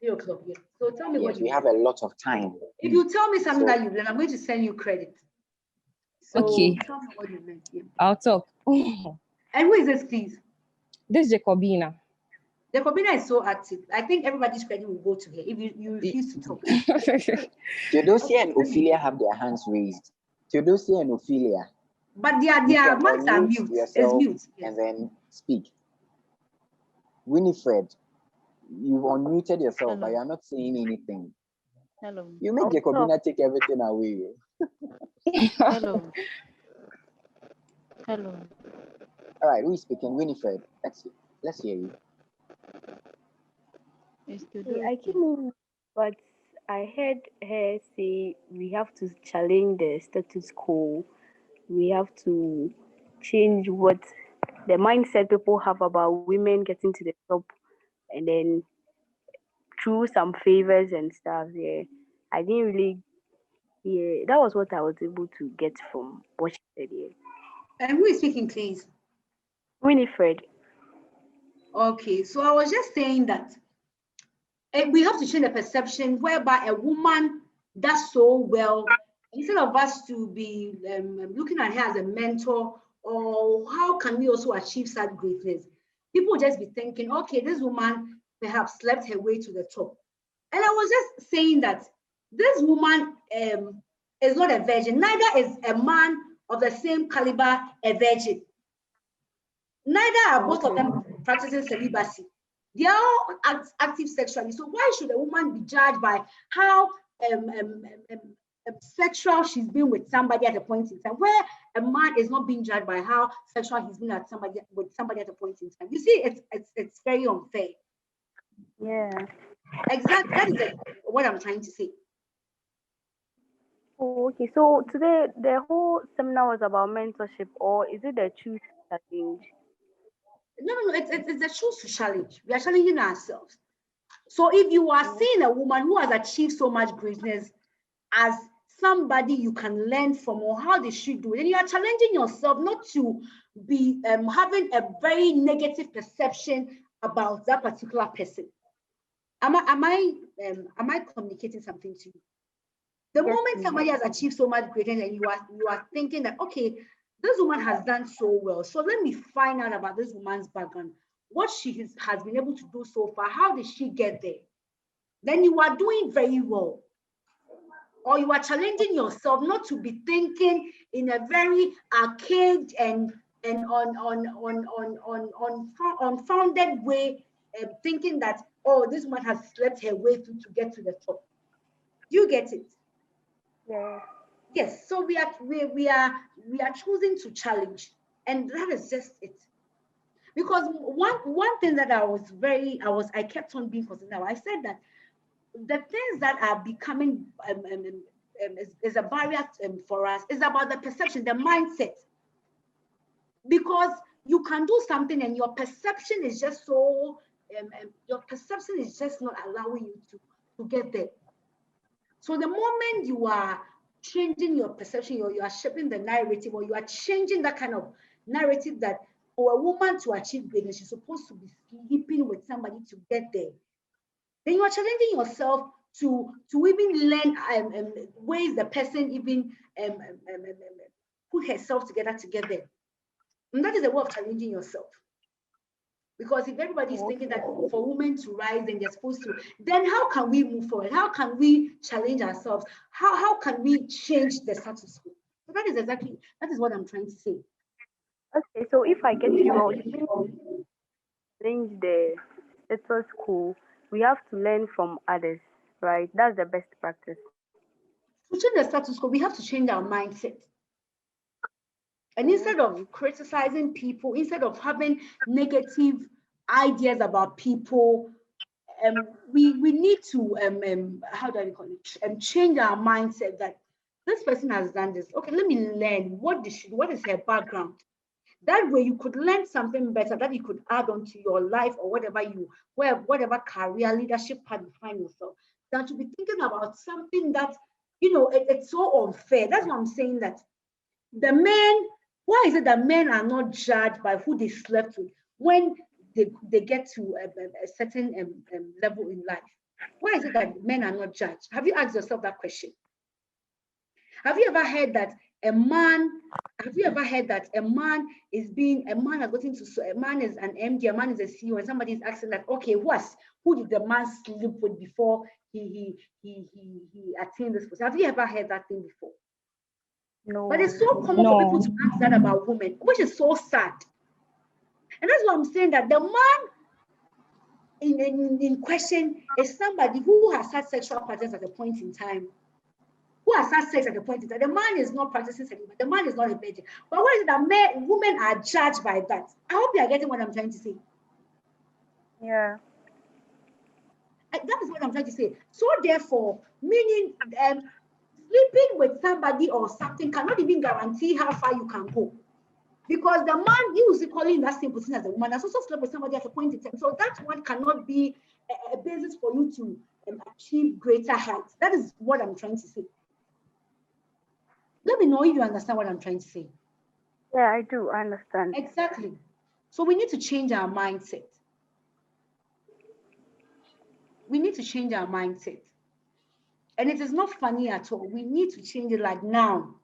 S3: o'clock here. So tell me what you
S2: we have a lot of time.
S3: If you tell me something that you've learned, I'm going to send you credit. So
S5: okay.
S3: Tell me what you've learned. Yeah.
S5: I'll talk.
S3: And who is this, please?
S5: This is Jacobina.
S3: Jacobina is so active. I think everybody's credit will go to her if you refuse to talk.
S2: Theodosia and Ophelia have their hands raised. Theodosia and Ophelia.
S3: But their mics are mute. It's mute. Yes.
S2: And then speak. Winifred, you've unmuted yourself, but you're not saying anything.
S6: Hello.
S2: You make Jacobina take everything away.
S6: Hello.
S2: All right, who is speaking? Winifred. Let's hear you.
S6: I came in, but I heard her say we have to challenge the status quo. We have to change what the mindset people have about women getting to the top, and then through some favors and stuff. Yeah, I didn't really. Yeah, that was what I was able to get from what she said. Yeah.
S3: And who is speaking, please?
S6: Winifred.
S3: Okay, so I was just saying that we have to change the perception whereby a woman does so well, instead of us to be looking at her as a mentor, or how can we also achieve such greatness? People just be thinking, okay, this woman perhaps slept her way to the top. And I was just saying that this woman is not a virgin, neither is a man of the same caliber a virgin. Neither are both of them practicing celibacy. They are all active sexually. So why should a woman be judged by how sexual she's been with somebody at a point in time, where a man is not being judged by how sexual he's been with somebody at a point in time? You see, it's very unfair.
S6: Yeah.
S3: Exactly. That is what I'm trying to say.
S6: Oh, okay. So today the whole seminar was about mentorship, or is it the choose challenge?
S3: No. It's the choose to challenge. We are challenging ourselves. So if you are seeing a woman who has achieved so much greatness as somebody you can learn from, or how they should do it, and you are challenging yourself not to be having a very negative perception about that particular person. Am I communicating something to you? The moment somebody has achieved so much greatness and you are thinking that, okay, this woman has done so well, so let me find out about this woman's background, what she has been able to do so far, how did she get there? Then you are doing very well. Or you are challenging yourself not to be thinking in a very archaic and unfounded way, thinking that, oh, this woman has slept her way through to get to the top. Do you get it?
S6: Yeah.
S3: Yes. So we are choosing to challenge, and that is just it. Because one thing that I kept on being concerned about, I said that the things that are becoming is a barrier for us is about the perception, the mindset. Because you can do something and your perception is just so your perception is just not allowing you to get there. So the moment you are changing your perception, you are shaping the narrative, or you are changing that kind of narrative that for a woman to achieve greatness, she's supposed to be sleeping with somebody to get there. Then you are challenging yourself to even learn ways the person even put herself together to get there. And that is a way of challenging yourself. Because if everybody is thinking that for women to rise and they're supposed to, then how can we move forward? How can we challenge ourselves? How can we change the status quo? So that is what I'm trying to say.
S6: Okay, so if I get you wrong, change the status quo, we have to learn from others, right? That's the best practice.
S3: To change the status quo, we have to change our mindset. And instead of criticizing people, instead of having negative ideas about people, we need to how do I call it? Change our mindset that this person has done this. Okay, let me learn what is her background. That way, you could learn something better that you could add on to your life or whatever career leadership path you find yourself. Than to be thinking about something that it's so unfair. That's why I'm saying that the men. Why is it that men are not judged by who they slept with when they get to a certain level in life? Why is it that men are not judged? Have you asked yourself that question? Have you ever heard that a man is an MD, a man is a CEO, and somebody is asking that, okay, who did the man sleep with before he attained this position? Have you ever heard that thing before?
S6: No.
S3: But it's so common for people to ask that about women, which is so sad. And that's why I'm saying that the man in question is somebody who has had sexual partners at a point in time. Who has had sex at a point in time? The man is not practicing sex, but the man is not a virgin. But why is it that women are judged by that? I hope you are getting what I'm trying to say.
S6: Yeah.
S3: That is what I'm trying to say. So therefore, meaning sleeping with somebody or something cannot even guarantee how far you can go. Because the man you is equally in that same position as the woman has also slept with somebody at a point in time. So that one cannot be a basis for you to achieve greater heights. That is what I'm trying to say. Let me know if you understand what I'm trying to say.
S6: Yeah, I do. I understand.
S3: Exactly. So we need to change our mindset. We need to change our mindset. And it is not funny at all. We need to change it like now.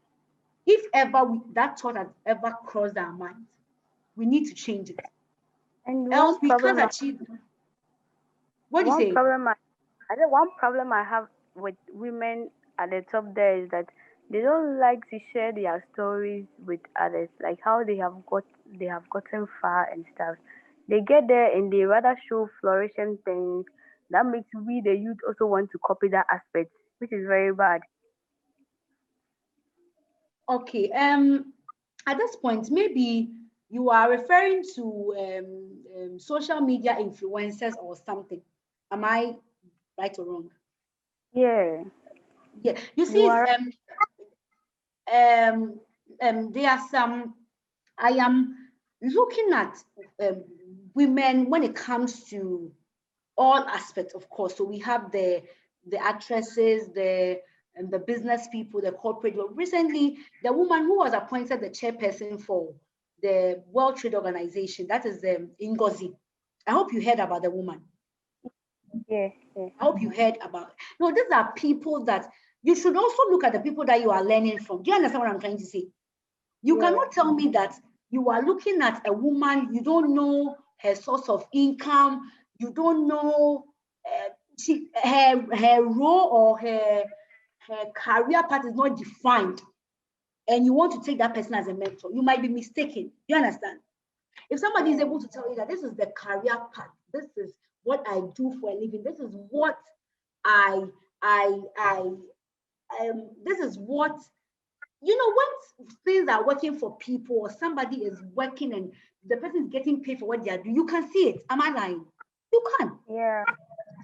S3: If ever that thought has ever crossed our minds, we need to change it.
S6: And
S3: else we can't achieve. What do you say?
S6: One problem I have with women at the top there is that they don't like to share their stories with others, like how they have gotten far and stuff. They get there and they rather show flourishing things. That makes we the youth also want to copy that aspect, which is very bad.
S3: Okay. At this point, maybe you are referring to social media influencers or something. Am I right or wrong?
S6: Yeah.
S3: Yeah. You see, there are some. I am looking at women when it comes to all aspects, of course. So we have the actresses, the business people, the corporate. Well, recently, the woman who was appointed the chairperson for the World Trade Organization, that is Ngozi. I hope you heard about the woman.
S6: Yeah.
S3: I hope you heard about. No, these are people that you should also look at the people that you are learning from. Do you understand what I'm trying to say? You cannot tell me that you are looking at a woman, you don't know her source of income, you don't know her role or her career path is not defined, and you want to take that person as a mentor. You might be mistaken. You understand? If somebody is able to tell you that this is the career path, this is what I do for a living, this is what this is what, when things are working for people or somebody is working and the person is getting paid for what they are doing, you can see it. Am I lying? You can.
S6: Yeah.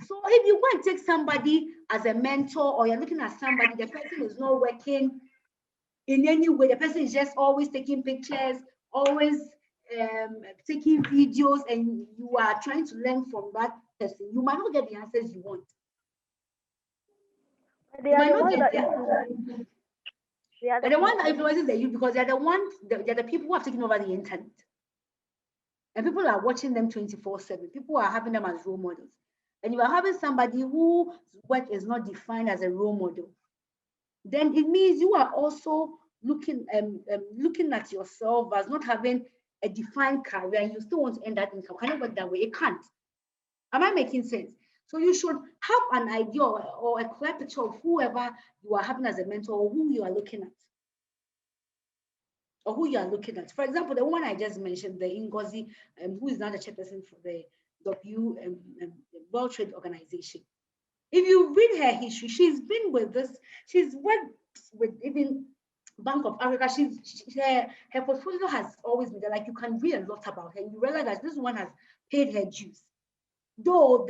S3: So if you want to take somebody as a mentor, or you're looking at somebody, the person is not working in any way, the person is just always taking pictures, always taking videos, and you are trying to learn from that person, you might not get the answers you want.
S6: They are the ones that influence.
S3: They're the ones that influences the youth because they're the ones, they're the people who have taken over the internet. And people are watching them 24/7. People are having them as role models. And you are having somebody whose work is not defined as a role model. Then it means you are also looking at yourself as not having a defined career, and you still want to earn that income. Can it work that way? It can't. Am I making sense? So you should have an idea or a clear picture of whoever you are having as a mentor or who you are looking at. Or who you are looking at. For example, the one I just mentioned, the Ngozi, who is now the chairperson for the World Trade Organization. If you read her history, she's been with this, she's worked with even Bank of Africa. Her portfolio has always been there. Like, you can read a lot about her. You realize that this one has paid her dues. Though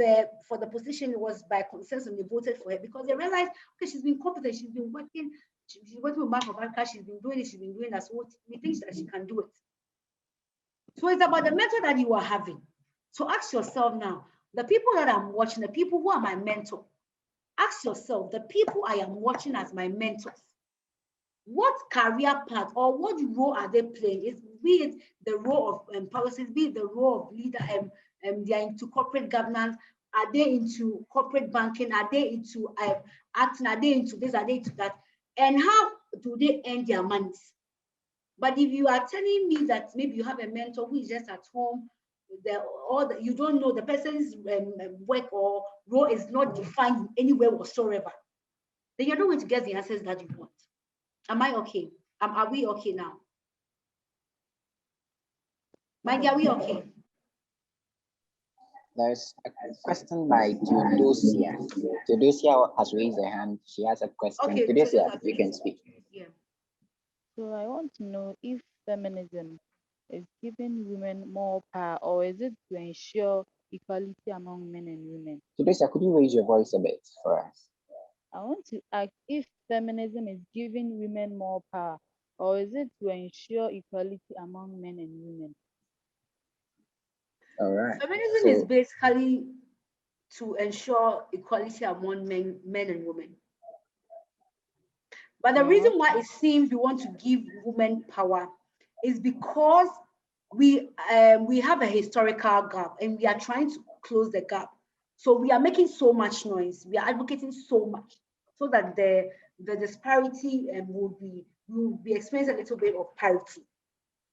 S3: for the position it was by consensus and they voted for her because they realized, okay, she's been competent, she's been working, she's working with Bank of Africa, she's been doing that, so we think that she can do it. So it's about the mentor that you are having. So ask yourself now, the people that I'm watching, the people who are my mentor, ask yourself, the people I am watching as my mentors, what career path or what role are they playing? Be it the role of policies, be it the role of leader, they are into corporate governance, are they into corporate banking, are they into acting, are they into this, are they into that, and how do they earn their monies? But if you are telling me that maybe you have a mentor who is just at home, you don't know the person's work or role is not defined anywhere whatsoever, then you're not going to get the answers that you want. Am I okay? Are we okay now? Maggie, are we okay?
S2: There's a question by Theodosia. Theodosia has raised her hand. She has a question.
S3: Okay,
S2: Theodosia, you can speak.
S3: Yeah.
S7: So I want to know if feminism is giving women more power, or is it to ensure equality among men and women?
S2: Theodosia, could you raise your voice a bit for us?
S7: I want to ask if feminism is giving women more power, or is it to ensure equality among men and women?
S2: All right.
S3: Feminism is basically to ensure equality among men and women. But the reason why it seems we want to give women power is because we have a historical gap and we are trying to close the gap. So we are making so much noise. We are advocating so much so that the disparity will be experiencing a little bit of parity.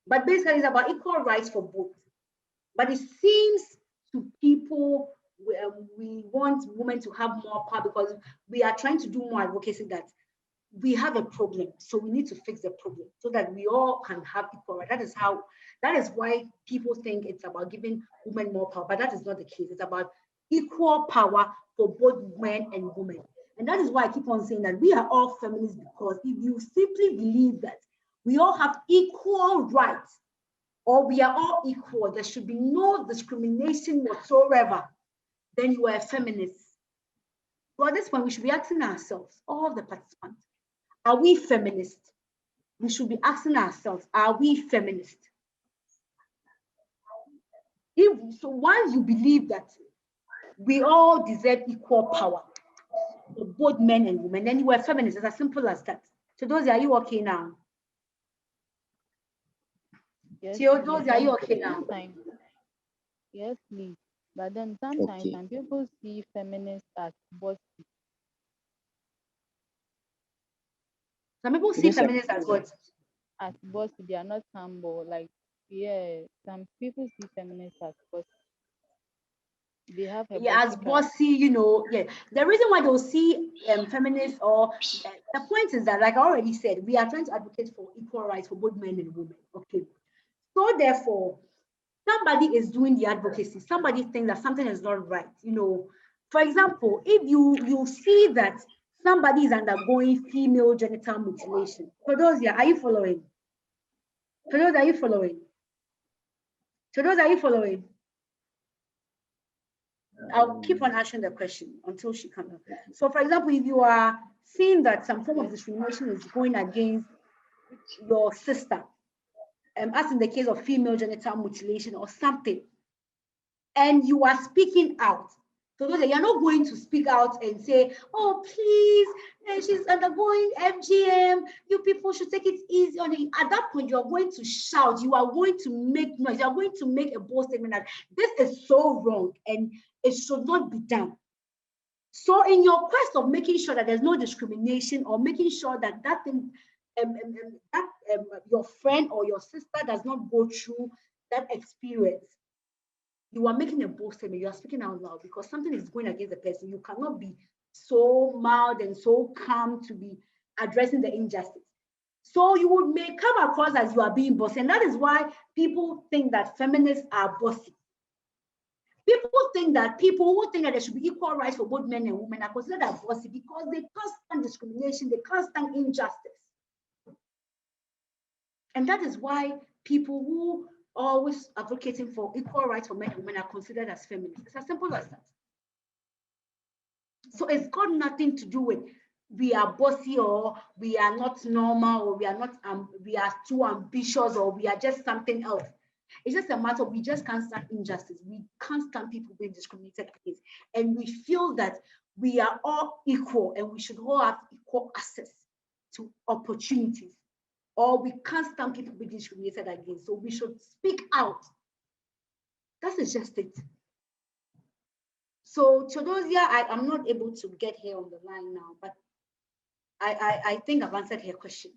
S3: But basically, it's about equal rights for both. But it seems to people we want women to have more power because we are trying to do more advocacy that we have a problem, so we need to fix the problem so that we all can have equal rights. That is why people think it's about giving women more power, but that is not the case. It's about equal power for both men and women. And that is why I keep on saying that we are all feminists, because if you simply believe that we all have equal rights or we are all equal, there should be no discrimination whatsoever, then you are a feminist. So at this point, we should be asking ourselves, all the participants, are we feminists? We should be asking ourselves, are we feminists? So once you believe that we all deserve equal power, for both men and women, then you are feminists. It's as simple as that. So those, are you okay now?
S7: Yes,
S3: Those, are you okay now?
S7: Yes, please. But then sometimes some people see feminists as bossy.
S3: Some people see feminists as what?
S7: As bossy. They are not humble. Like, yeah, some people see feminists as bossy. They have a
S3: as bossy, you know. Yeah, the reason why they'll see feminists, or the point is that, like I already said, we are trying to advocate for equal rights for both men and women. Okay, so therefore, somebody is doing the advocacy. Somebody thinks that something is not right. You know, for example, if you see that somebody is undergoing female genital mutilation, for those here, are you following? For those, are you following? For those, are you following? I'll keep on asking the question until she comes up. So, for example, if you are seeing that some form of discrimination is going against your sister, as in the case of female genital mutilation or something, and you are speaking out, So those you're not going to speak out and say, oh, please, she's undergoing FGM. You people should take it easy on it. At that point, you are going to shout. You are going to make noise. You are going to make a bold statement that this is so wrong and it should not be done. So in your quest of making sure that there's no discrimination or making sure that that thing, your friend or your sister does not go through that experience, you are making a bold statement, you are speaking out loud because something is going against the person. You cannot be so mild and so calm to be addressing the injustice. So you may come across as you are being bossy, and that is why people think that feminists are bossy. People think that people who think that there should be equal rights for both men and women are considered as bossy because they can't stand discrimination, they can't stand injustice. And that is why people who always advocating for equal rights for men and women are considered as feminists. It's as simple as that. So it's got nothing to do with we are bossy or we are not normal or we are too ambitious or we are just something else. It's just a matter of we just can't stand injustice. We can't stand people being discriminated against. And we feel that we are all equal and we should all have equal access to opportunities. Or we can't stand people being discriminated against. So we should speak out. That is just it. So Theodosia, I'm not able to get here on the line now, but I think I've answered her question.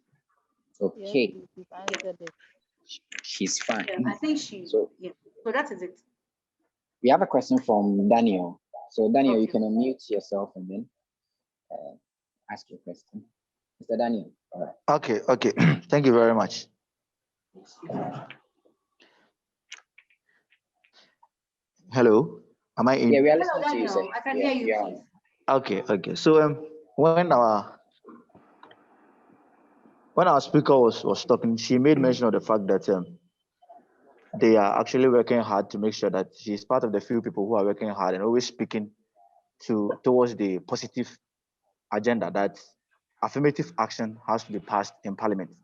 S2: Okay.
S7: Yes,
S2: She's fine.
S3: Yeah, I think she,
S2: So
S3: that is it.
S2: we have a question from Daniel. So Daniel, you
S3: Okay.
S2: can unmute yourself and then ask your question. Mr. Daniel, all right.
S4: Okay. Thank you very much. Hello, am I in?
S2: Yeah, we are
S3: Hello,
S2: listening to you, sir.
S3: Daniel. I can hear you,
S2: Yeah.
S3: please.
S4: Okay. So when our speaker was talking, she made mention of the fact that they are actually working hard to make sure that she's part of the few people who are working hard and always speaking towards the positive agenda that affirmative action has to be passed in Parliament.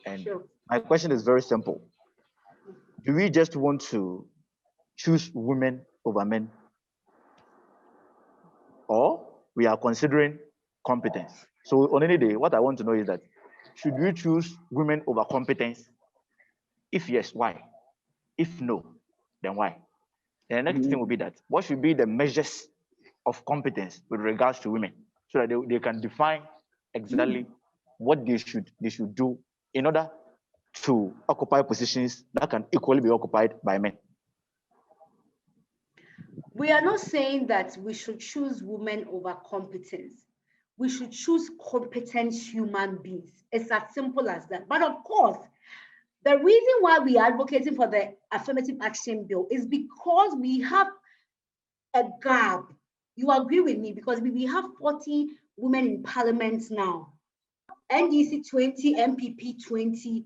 S4: And
S3: Sure.
S4: my question is very simple. Do we just want to choose women over men? Or we are considering competence? So on any day, what I want to know is that, should we choose women over competence? If yes, why? If no, then why? And the next thing will be that, what should be the measures of competence with regards to women so that they can define exactly what they should do in order to occupy positions that can equally be occupied by men?
S3: We are not saying that we should choose women over competence. We should choose competent human beings. It's as simple as that. But of course, the reason why we are advocating for the affirmative action bill is because we have a gap. You agree with me? Because we have 40 women in parliament now. NDC 20, MPP 20,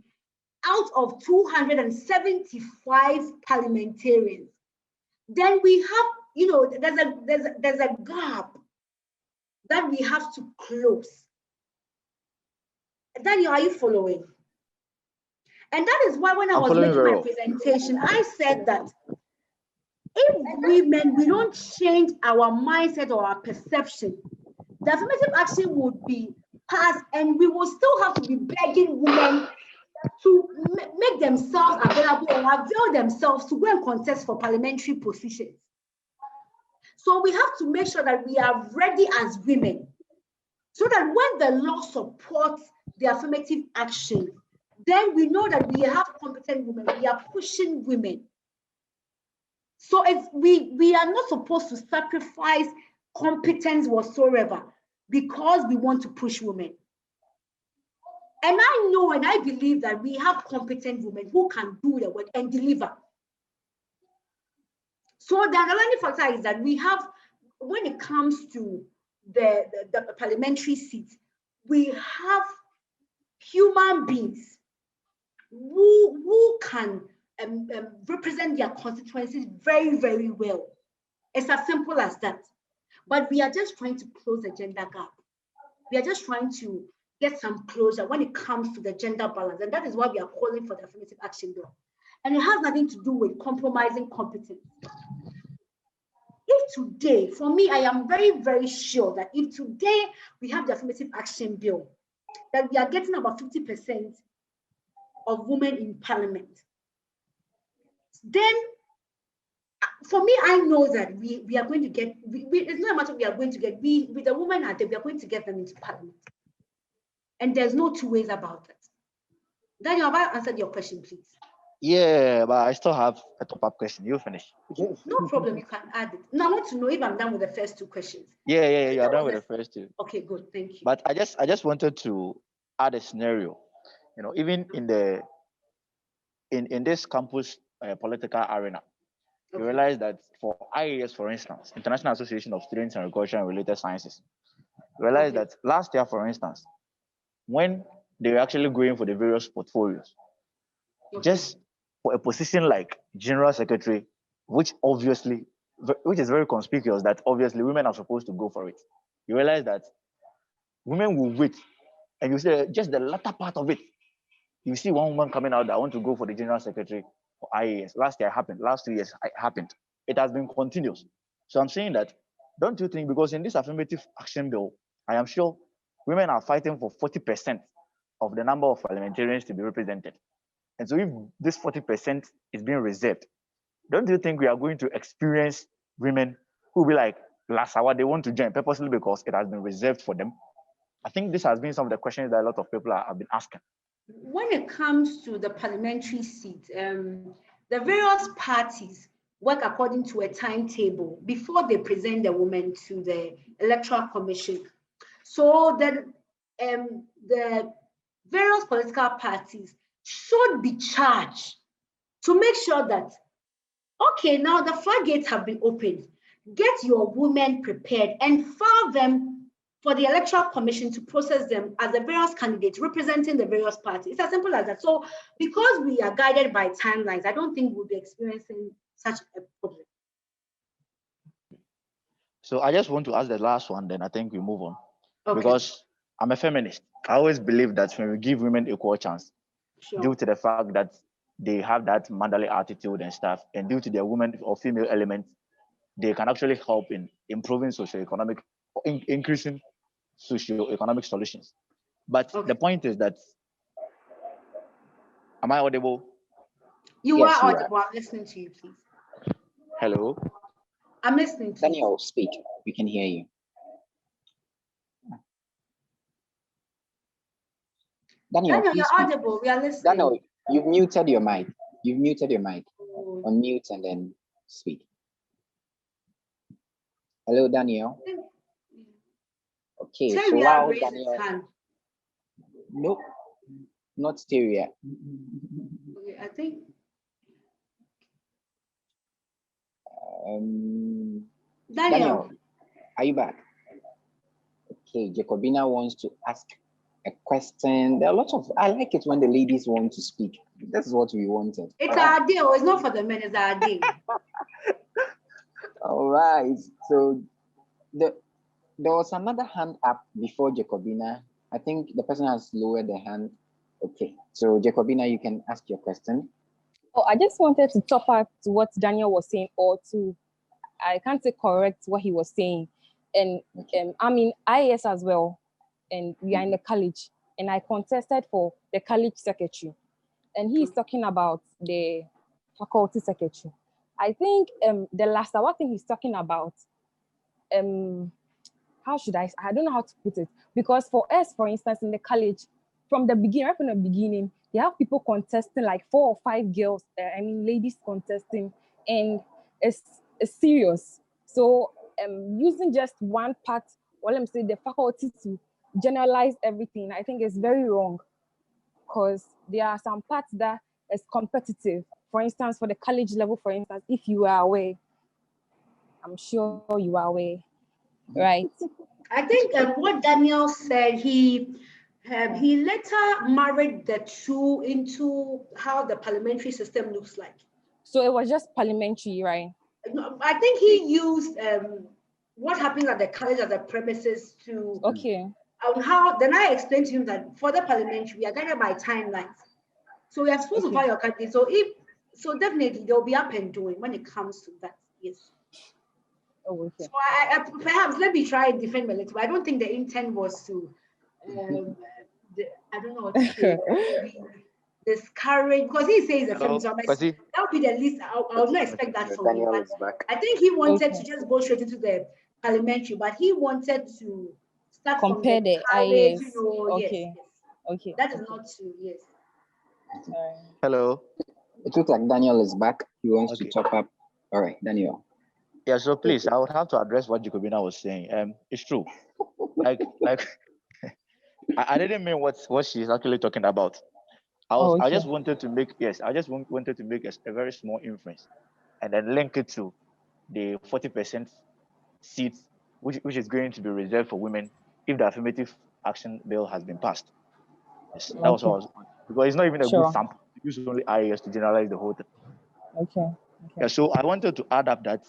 S3: out of 275 parliamentarians. Then we have, there's a gap that we have to close. Daniel, are you following? And that is why when I was making my presentation, I said that if women, we don't change our mindset or our perception, the affirmative action would be passed and we will still have to be begging women to make themselves available or avail themselves to go and contest for parliamentary positions. So we have to make sure that we are ready as women so that when the law supports the affirmative action, then we know that we have competent women, we are pushing women. So we are not supposed to sacrifice competence whatsoever because we want to push women. And I know and I believe that we have competent women who can do the work and deliver. So the underlying factor is that we have, when it comes to the parliamentary seats, we have human beings who can represent their constituencies very, very well. It's as simple as that. But we are just trying to close the gender gap. We are just trying to get some closure when it comes to the gender balance. And that is why we are calling for the affirmative action bill. And it has nothing to do with compromising competence. If today, for me, I am very, very sure that if today we have the affirmative action bill, that we are getting about 50% of women in parliament, then for me, I know that we are going to get, it's not a matter of we are going to get, with the women out there, we are going to get them into parliament. And there's no two ways about it. Daniel, have I answered your question, please?
S4: Yeah, but I still have a top-up question. You finish.
S3: No problem, you can add it. Now I want to know if I'm done with the first two questions.
S4: Yeah, you're done with the first two.
S3: Okay, good, thank you.
S4: But I just wanted to add a scenario. You know, even in this campus political arena, you realize that for IAS, for instance, International Association of Students in Agriculture and Related Sciences, you realize that last year, for instance, when they were actually going for the various portfolios, just for a position like General Secretary, which is very conspicuous, that obviously women are supposed to go for it. You realize that women will wait, and you see just the latter part of it. You see one woman coming out that want to go for the General Secretary for IAS. Last year it happened. Last 2 years it happened. It has been continuous. So I'm saying that, don't you think, because in this affirmative action bill, I am sure women are fighting for 40% of the number of parliamentarians to be represented. And so if this 40% is being reserved, don't you think we are going to experience women who will be like, last hour, they want to join purposely because it has been reserved for them? I think this has been some of the questions that a lot of people have been asking.
S3: When it comes to the parliamentary seat, the various parties work according to a timetable before they present the women to the Electoral Commission. So that the various political parties should be charged to make sure that, okay, now the floodgates have been opened. Get your women prepared and file them for the Electoral Commission to process them as the various candidates representing the various parties. It's as simple as that. So because we are guided by timelines, I don't think we'll be experiencing such a problem.
S4: So I just want to ask the last one, then I think we move on. Okay. Because I'm a feminist. I always believe that when we give women equal chance, due to the fact that they have that motherly attitude and stuff, and due to their women or female element, they can actually help in improving socioeconomic, increasing socioeconomic solutions. But the point is that, am I audible?
S3: You are audible. I'm listening to you, please.
S4: Hello?
S3: I'm listening to
S2: Daniel,
S3: you.
S2: speak. We can hear you. Daniel,
S3: you're audible. We are listening.
S2: Daniel, you've muted your mic. You've muted your mic. Unmute and then speak. Hello, Daniel. Okay, so while Daniel... Nope, not still yet.
S3: Okay, I think...
S2: Daniel, are you back? Okay, Jacobina wants to ask a question. There are lots of, I like it when the ladies want to speak. This is what we wanted.
S3: It's our deal. It's not for the men, it's our deal.
S2: All right. So there was another hand up before Jacobina. I think the person has lowered their hand. Okay. So Jacobina, you can ask your question.
S5: Oh, I just wanted to top up to what Daniel was saying, or to, I can't say correct what he was saying. And I'm in IAS as well, and we are in the college, and I contested for the college secretary, and he's talking about the faculty secretary. I think the last one thing he's talking about, how should I don't know how to put it, because for us, for instance, in the college, from the beginning, right from the beginning, they have people contesting, like 4 or 5 girls, ladies contesting, and it's serious. So using just one part, or let me say the faculty, to generalize everything, I think is very wrong, because there are some parts that is competitive. For instance, for the college level, for instance, if you are aware, I'm sure you are aware, right?
S3: I think what Daniel said, he later married the two into how the parliamentary system looks like.
S5: So it was just parliamentary, right?
S3: No, I think he used what happens at the college as a premises to...
S5: Okay.
S3: How, then I explained to him that for the parliamentary, we are guided by timelines. So we are supposed to file your candidate. So definitely they'll be up and doing when it comes to that. Yes.
S5: Oh, okay.
S3: So perhaps let me try a different melody. I don't think the intent was to, I don't know what to say, maybe discourage, because he says a
S4: Hello,
S3: feminist. So
S4: Kwasi.
S3: that would be the least. I would not expect that from him.
S2: Daniel
S3: But
S2: is back.
S3: I think he wanted
S5: Okay.
S3: to just go straight into the parliamentary, but he wanted to start
S5: Compare
S3: from
S5: the
S3: courage,
S5: IAS.
S3: yes,
S5: Okay.
S3: yes.
S5: Okay.
S3: That is not true, yes.
S4: Hello.
S2: It looks like Daniel is back. He wants to
S4: Okay.
S2: top up. All right, Daniel.
S4: Yeah, so please, I would have to address what Jacobina was saying. It's true. Like I didn't mean what she's actually talking about. I just wanted to make, yes, I just wanted to make a very small inference and then link it to the 40% seats which is going to be reserved for women if the affirmative action bill has been passed. Yes, that was what I was, because it's not even a good sample. Use only IAS to generalize the whole thing.
S5: Okay.
S4: Yeah, so I wanted to add up that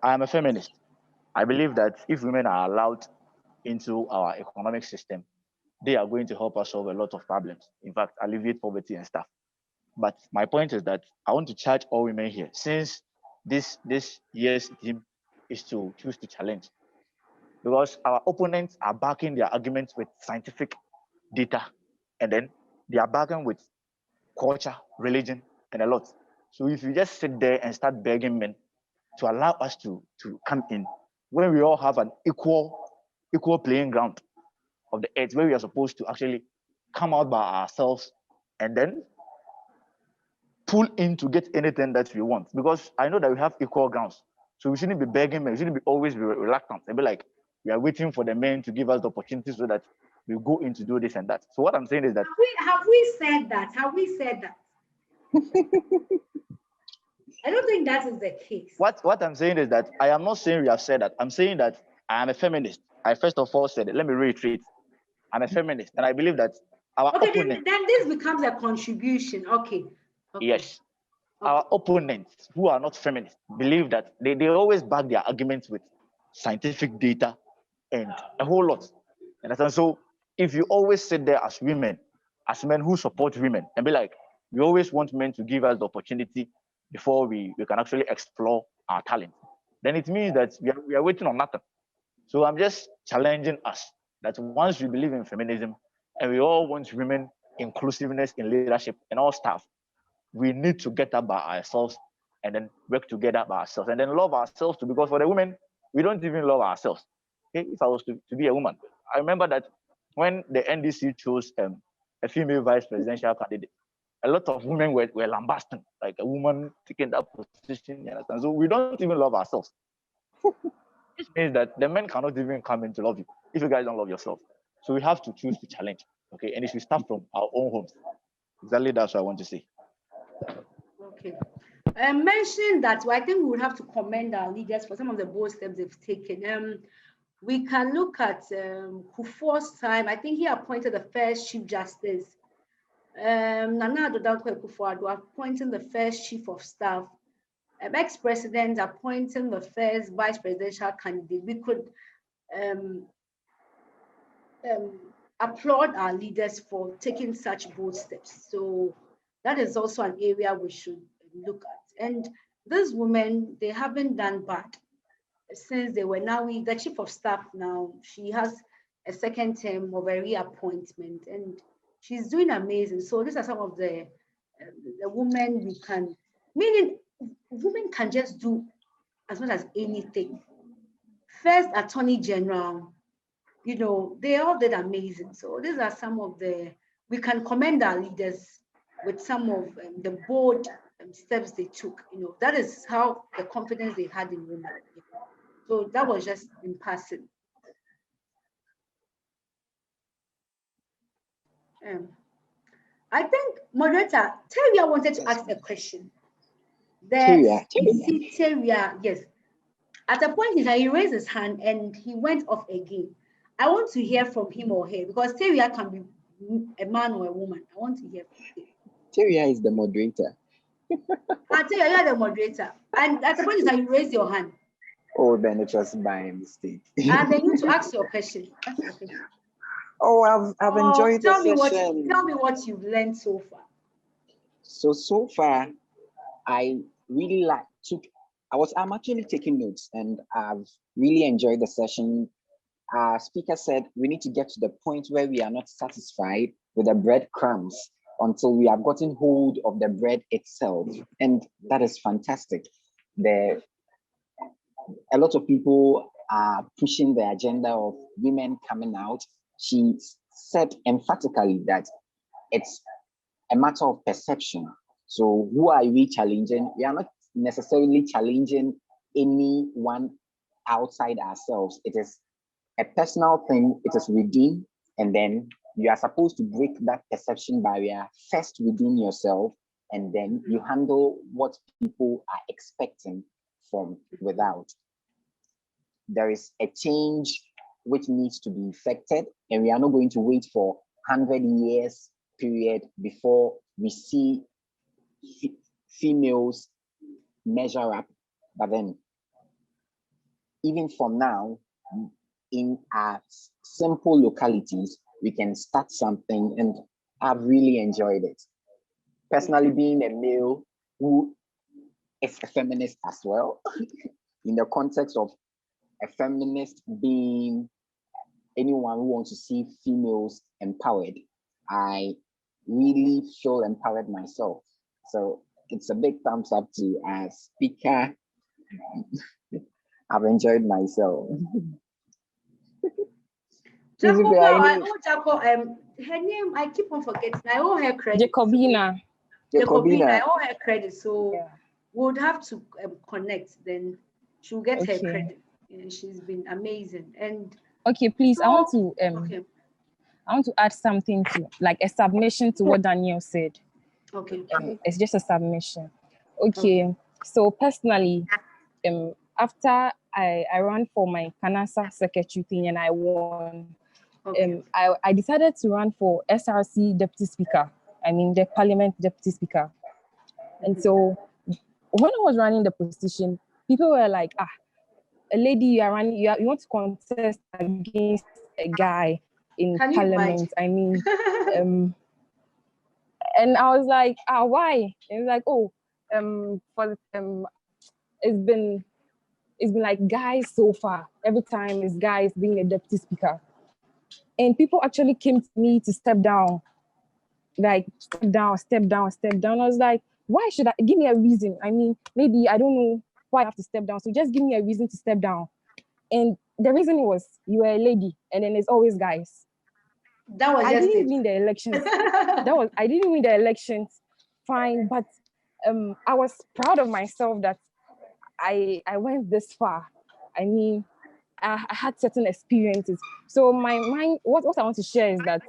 S4: I am a feminist. I believe that if women are allowed into our economic system, they are going to help us solve a lot of problems. In fact, alleviate poverty and stuff. But my point is that I want to charge all women here, since this year's theme is to choose to challenge, because our opponents are backing their arguments with scientific data, and then they are backing with culture, religion, and a lot. So if you just sit there and start begging men to allow us to come in, when we all have an equal playing ground of the earth, where we are supposed to actually come out by ourselves and then pull in to get anything that we want. Because I know that we have equal grounds. So we shouldn't be begging men, we shouldn't be always be reluctant and be like, we are waiting for the men to give us the opportunity so that we go in to do this and that. So what I'm saying is that
S3: Have we said that? Have we said that? I don't think that is the case.
S4: What I'm saying is that I am not saying we have said that. I'm saying that I am a feminist. I first of all said it. Let me reiterate. I'm a feminist, and I believe that our opponents.
S3: Then this becomes a contribution. Okay.
S4: Yes. Our opponents who are not feminists believe that they always back their arguments with scientific data and a whole lot. And so if you always sit there as women, as men who support women, and be like, we always want men to give us the opportunity before we can actually explore our talent, then it means that we are waiting on nothing. So I'm just challenging us that once we believe in feminism and we all want women inclusiveness in leadership and all stuff, we need to get up by ourselves and then work together by ourselves and then love ourselves too. Because for the women, we don't even love ourselves. Okay? If I was to be a woman, I remember that when the NDC chose a female vice presidential candidate, a lot of women were lambasting, like a woman taking that position. You understand? So we don't even love ourselves. Which means that the men cannot even come in to love you if you guys don't love yourself. So we have to choose to challenge. Okay, and it should start from our own homes. Exactly, that's what I want to say.
S3: Okay. I mentioned that, well, I think we would have to commend our leaders for some of the bold steps they've taken. We can look at Kufuor's time. I think he appointed the first Chief Justice. Nana Addo Dankwa Akufo-Addo appointing the first Chief of Staff. Ex-president appointing the first vice presidential candidate. We could applaud our leaders for taking such bold steps. So that is also an area we should look at. And these women, they haven't done bad since they were now the chief of staff now. She has a second term of a reappointment and she's doing amazing. So these are some of the women we can, meaning women can just do as much as anything. First Attorney General, you know, they all did amazing. So these are some of we can commend our leaders with some of the bold steps they took. You know, that is how the confidence they had in women. So that was just in passing. I think moderator Teria wanted to ask a question. Teria, yes. At a point he raised his hand and he went off again. I want to hear from him or her because Teria can be a man or a woman. I want to hear from him.
S2: Teria is the moderator.
S3: Teria, you are the moderator. And at the point that you raised your hand.
S2: Oh, then it was by mistake.
S3: And then you need to ask your question.
S2: Oh, I've enjoyed the session.
S3: Tell me what you've learned so far.
S2: So far, I really took I'm actually taking notes, and I've really enjoyed the session. Our speaker said we need to get to the point where we are not satisfied with the breadcrumbs until we have gotten hold of the bread itself. And that is fantastic. A lot of people are pushing the agenda of women coming out. She said emphatically that it's a matter of perception. So who are we challenging? We are not necessarily challenging anyone outside ourselves. It is a personal thing. It is within, and then you are supposed to break that perception barrier first within yourself, and then you handle what people are expecting from without. There is a change which needs to be effected, and we are not going to wait for 100 years period before we see females measure up. But then, even from now, in our simple localities, we can start something, and I've really enjoyed it. Personally, being a male who is a feminist as well, in the context of a feminist being anyone who wants to see females empowered, I really feel empowered myself. So it's a big thumbs up to our speaker. I've enjoyed myself.
S3: Jacob, her name, I keep on forgetting. I owe her credit.
S5: Jacobina.
S3: I owe her credit. So we would have to connect. Then she'll get her credit. Yeah, she's been amazing. And
S5: okay, please,
S3: so,
S5: I want to add something to, like, a submission to what Daniel said.
S3: Okay.
S5: It's just a submission. Okay. So personally, after I ran for my Kanasa secretary thing and I won, I decided to run for SRC deputy speaker. I mean, the parliament deputy speaker. And so when I was running the position, people were like, a lady, you want to contest against a guy in parliament. I mean, and I was like, why? And it's like, it's been like guys so far. Every time it's guys being a deputy speaker. And people actually came to me to step down. Like, step down. I was like, why should I? Give me a reason. I mean, maybe I don't know why I have to step down. So just give me a reason to step down. And the reason was you were a lady, and then it's always guys. I didn't win the elections. I didn't win the elections. Fine, but I was proud of myself that I went this far. I mean, I had certain experiences. So my mind, what I want to share is that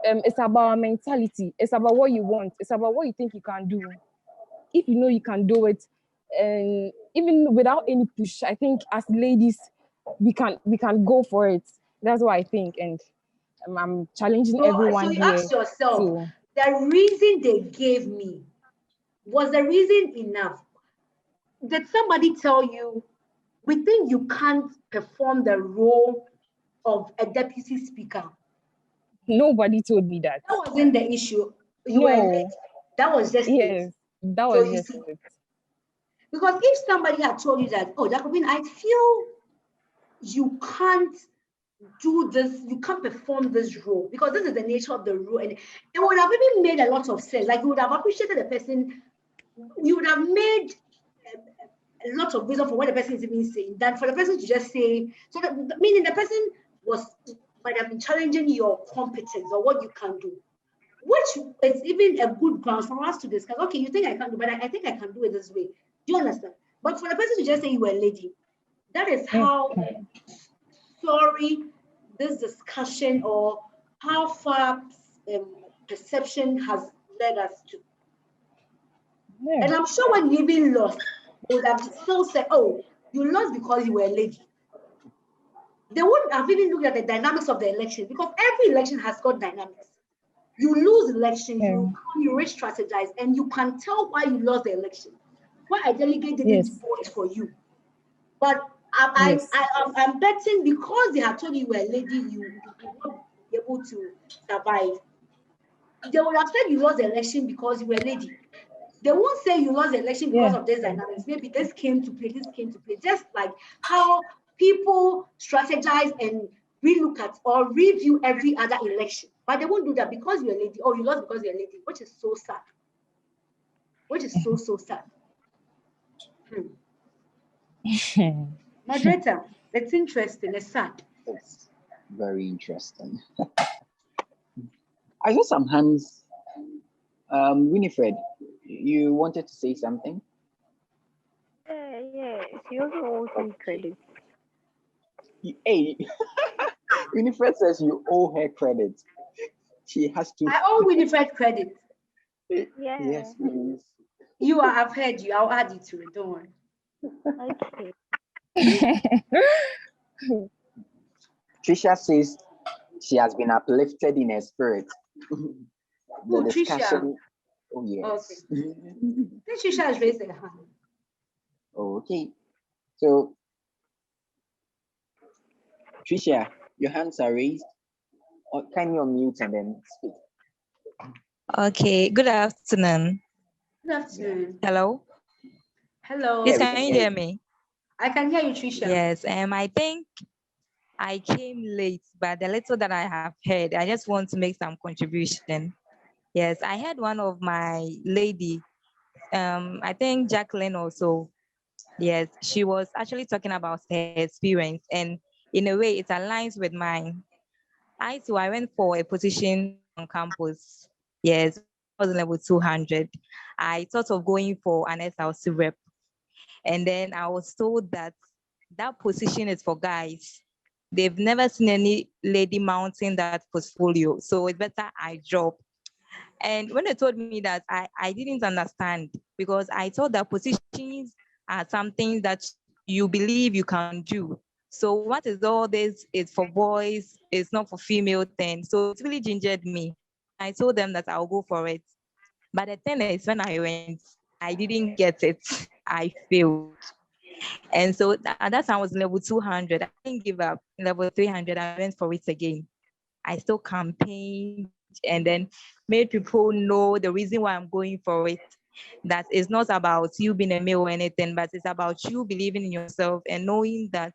S5: it's about mentality. It's about what you want. It's about what you think you can do. If you know you can do it, and even without any push, I think as ladies, we can go for it. That's what I think, and I'm challenging everyone
S3: so you
S5: here.
S3: Ask yourself, the reason they gave me, was the reason enough? Did somebody tell you, we think you can't perform the role of a deputy speaker?
S5: Nobody told me that.
S3: That wasn't the issue. That was just it.
S5: That was just it.
S3: Because if somebody had told you that, Jacobin, I feel you can't do this, you can't perform this role because this is the nature of the role, and it would have even made a lot of sense. Like, you would have appreciated the person, you would have made a lot of reason for what the person is even saying than for the person to just say. So meaning the person might have been challenging your competence or what you can do, which is even a good ground for us to discuss. Okay, you think I can do, but I think I can do it this way. Do you understand? But for the person to just say you were a lady, that is how sorry this discussion or how far perception has led us to. And I'm sure when you even lost, they would have still said, you lost because you were a lady. They wouldn't have even looked at the dynamics of the election, because every election has got dynamics. You lose election, you re-strategize, and you can tell why you lost the election. Why a delegate didn't vote for you. But I'm betting because they have told you were a lady, you will not be able to survive. They would have said you lost the election because you were a lady. they won't say you lost the election because of this dynamics. Maybe this came to play, this came to play. Just like how people strategize and relook at or review every other election. But they won't do that because you're a lady, or you lost because you're a lady, which is so sad. Which is so, so sad. Moderator, it's interesting, it's sad.
S2: It's very interesting. I saw some hands. Winifred, you wanted to say something?
S6: Yeah, she also owes me credit.
S2: Hey, Winifred says you owe her credit. She has to.
S3: I owe Winifred credit.
S6: Yeah.
S2: Yes, please.
S3: You, I've heard you. I'll add you to it. Don't worry.
S6: Okay.
S2: Trisha says she has been uplifted in her spirit. The discussion.
S3: Trisha?
S2: Oh, yes.
S3: Okay. Then Trisha has raised her hand.
S2: Okay. So, Trisha, your hands are raised. Or can you unmute and then speak?
S8: Okay, good afternoon.
S3: Good afternoon.
S8: Hello?
S3: Hello.
S8: Please,
S2: Yeah,
S8: can you hear me?
S3: I can hear you, Trisha.
S8: Yes, I think I came late, but the little that I have heard, I just want to make some contribution. Yes, I heard one of my lady, I think Jacqueline also. Yes, she was actually talking about her experience, and in a way, it aligns with mine. I went for a position on campus. Yes, I was level 200. I thought of going for an SLC rep. And then I was told that that position is for guys. They've never seen any lady mounting that portfolio. So it's better I drop. And when they told me that, I didn't understand, because I thought that positions are something that you believe you can do. So what is all this? It's for boys, it's not for female thing. So it really gingered me. I told them that I'll go for it. But the thing is, when I went, I didn't get it. I failed. And so at that time I was level 200. I didn't give up. Level 300, I went for it again. I still campaigned and then made people know the reason why I'm going for it. That it's not about you being a male or anything, but it's about you believing in yourself and knowing that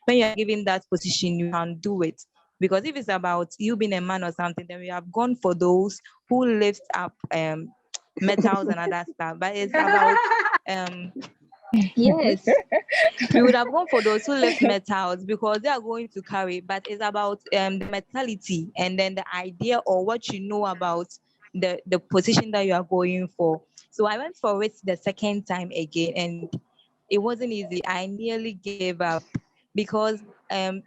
S8: when you're given that position, you can do it. Because if it's about you being a man or something, then we have gone for those who lift up metals and other stuff. But it's about yes, we would have gone for those who lift metals because they are going to carry, but it's about the mentality and then the idea or what you know about the position that you are going for. So I went for it the second time again, and it wasn't easy. I nearly gave up because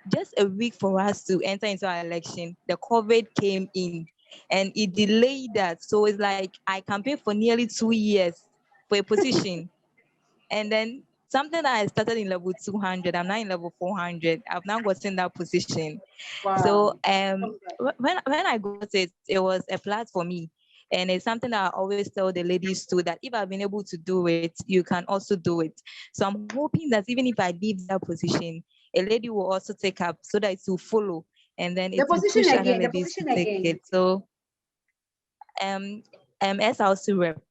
S8: just a week for us to enter into our election, the COVID came in and it delayed that. So it's like I campaigned for nearly 2 years for a position. And then something that I started in level 200, I'm now in level 400. I've now gotten that position.
S3: Wow.
S8: So when I got it, it was a plus for me. And it's something that I always tell the ladies too, that if I've been able to do it, you can also do it. So I'm hoping that even if I leave that position, a lady will also take up so that it will follow. And then it will push other ladies to take it. So SLC rep.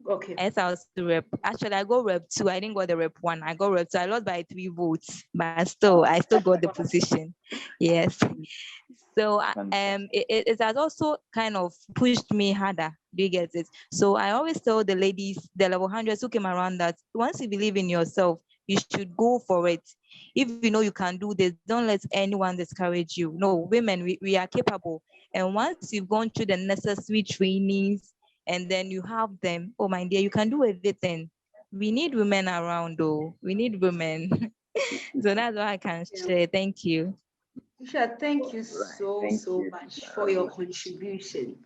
S3: Okay.
S8: SLC rep. Actually, I got rep 2. I didn't go the rep 1. I got rep 2. I lost by 3 votes, but still, I still got the position. Yes. So it has also kind of pushed me harder. Do you get it? So I always tell the ladies, the level 100s who came around, that once you believe in yourself, you should go for it. If you know you can do this, don't let anyone discourage you. No, women, we are capable. And once you've gone through the necessary trainings, and then you have them, oh my dear, you can do everything. We need women around though. We need women. So that's what I can share. Thank you.
S3: Isha, thank you so much for your contribution.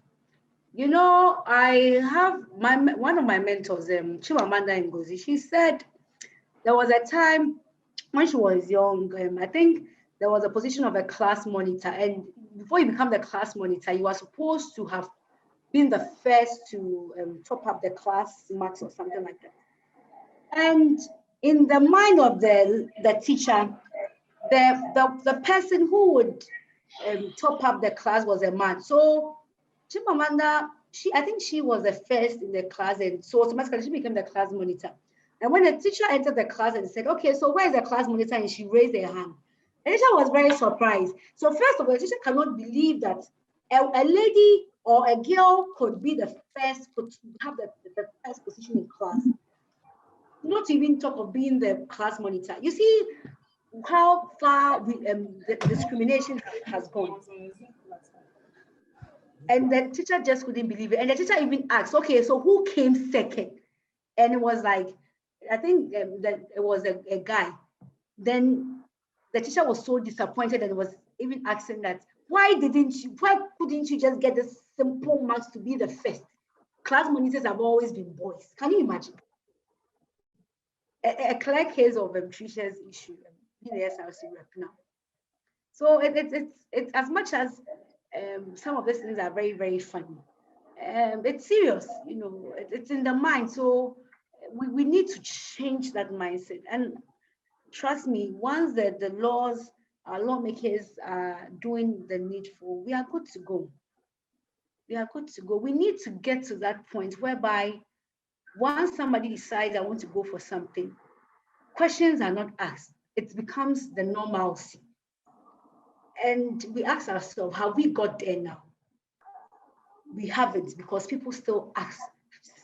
S3: You know, I have one of my mentors, Chimamanda Ngozi. She said there was a time when she was young. I think there was a position of a class monitor, and before you become the class monitor, you are supposed to have been the first to top up the class marks or something like that. And in the mind of the teacher, the person who would top up the class was a man. So Chimamanda I think she was the first in the class, and so automatically she became the class monitor. And when the teacher entered the class and said, okay, so where's the class monitor? And she raised her hand. The teacher was very surprised. So first of all, the teacher cannot believe that a lady or a girl could be the first, could have the first position in class. Not even talk of being the class monitor. You see how far the discrimination has gone. And the teacher just couldn't believe it. And the teacher even asked, okay, so who came second? And it was like, I think that it was a guy. Then the teacher was so disappointed and was even asking that, why couldn't you just get the simple marks to be the first? Class monitors have always been boys. Can you imagine? A clear case of Tricia's issue in the SRC rep now. So it's as much as some of these things are very, very funny. It's serious, you know, it's in the mind. So we need to change that mindset. And trust me, once the laws, our lawmakers are doing the needful, we are good to go. We are good to go. We need to get to that point whereby once somebody decides I want to go for something, questions are not asked. It becomes the normalcy. And we ask ourselves, have we got there now? We haven't, because people still ask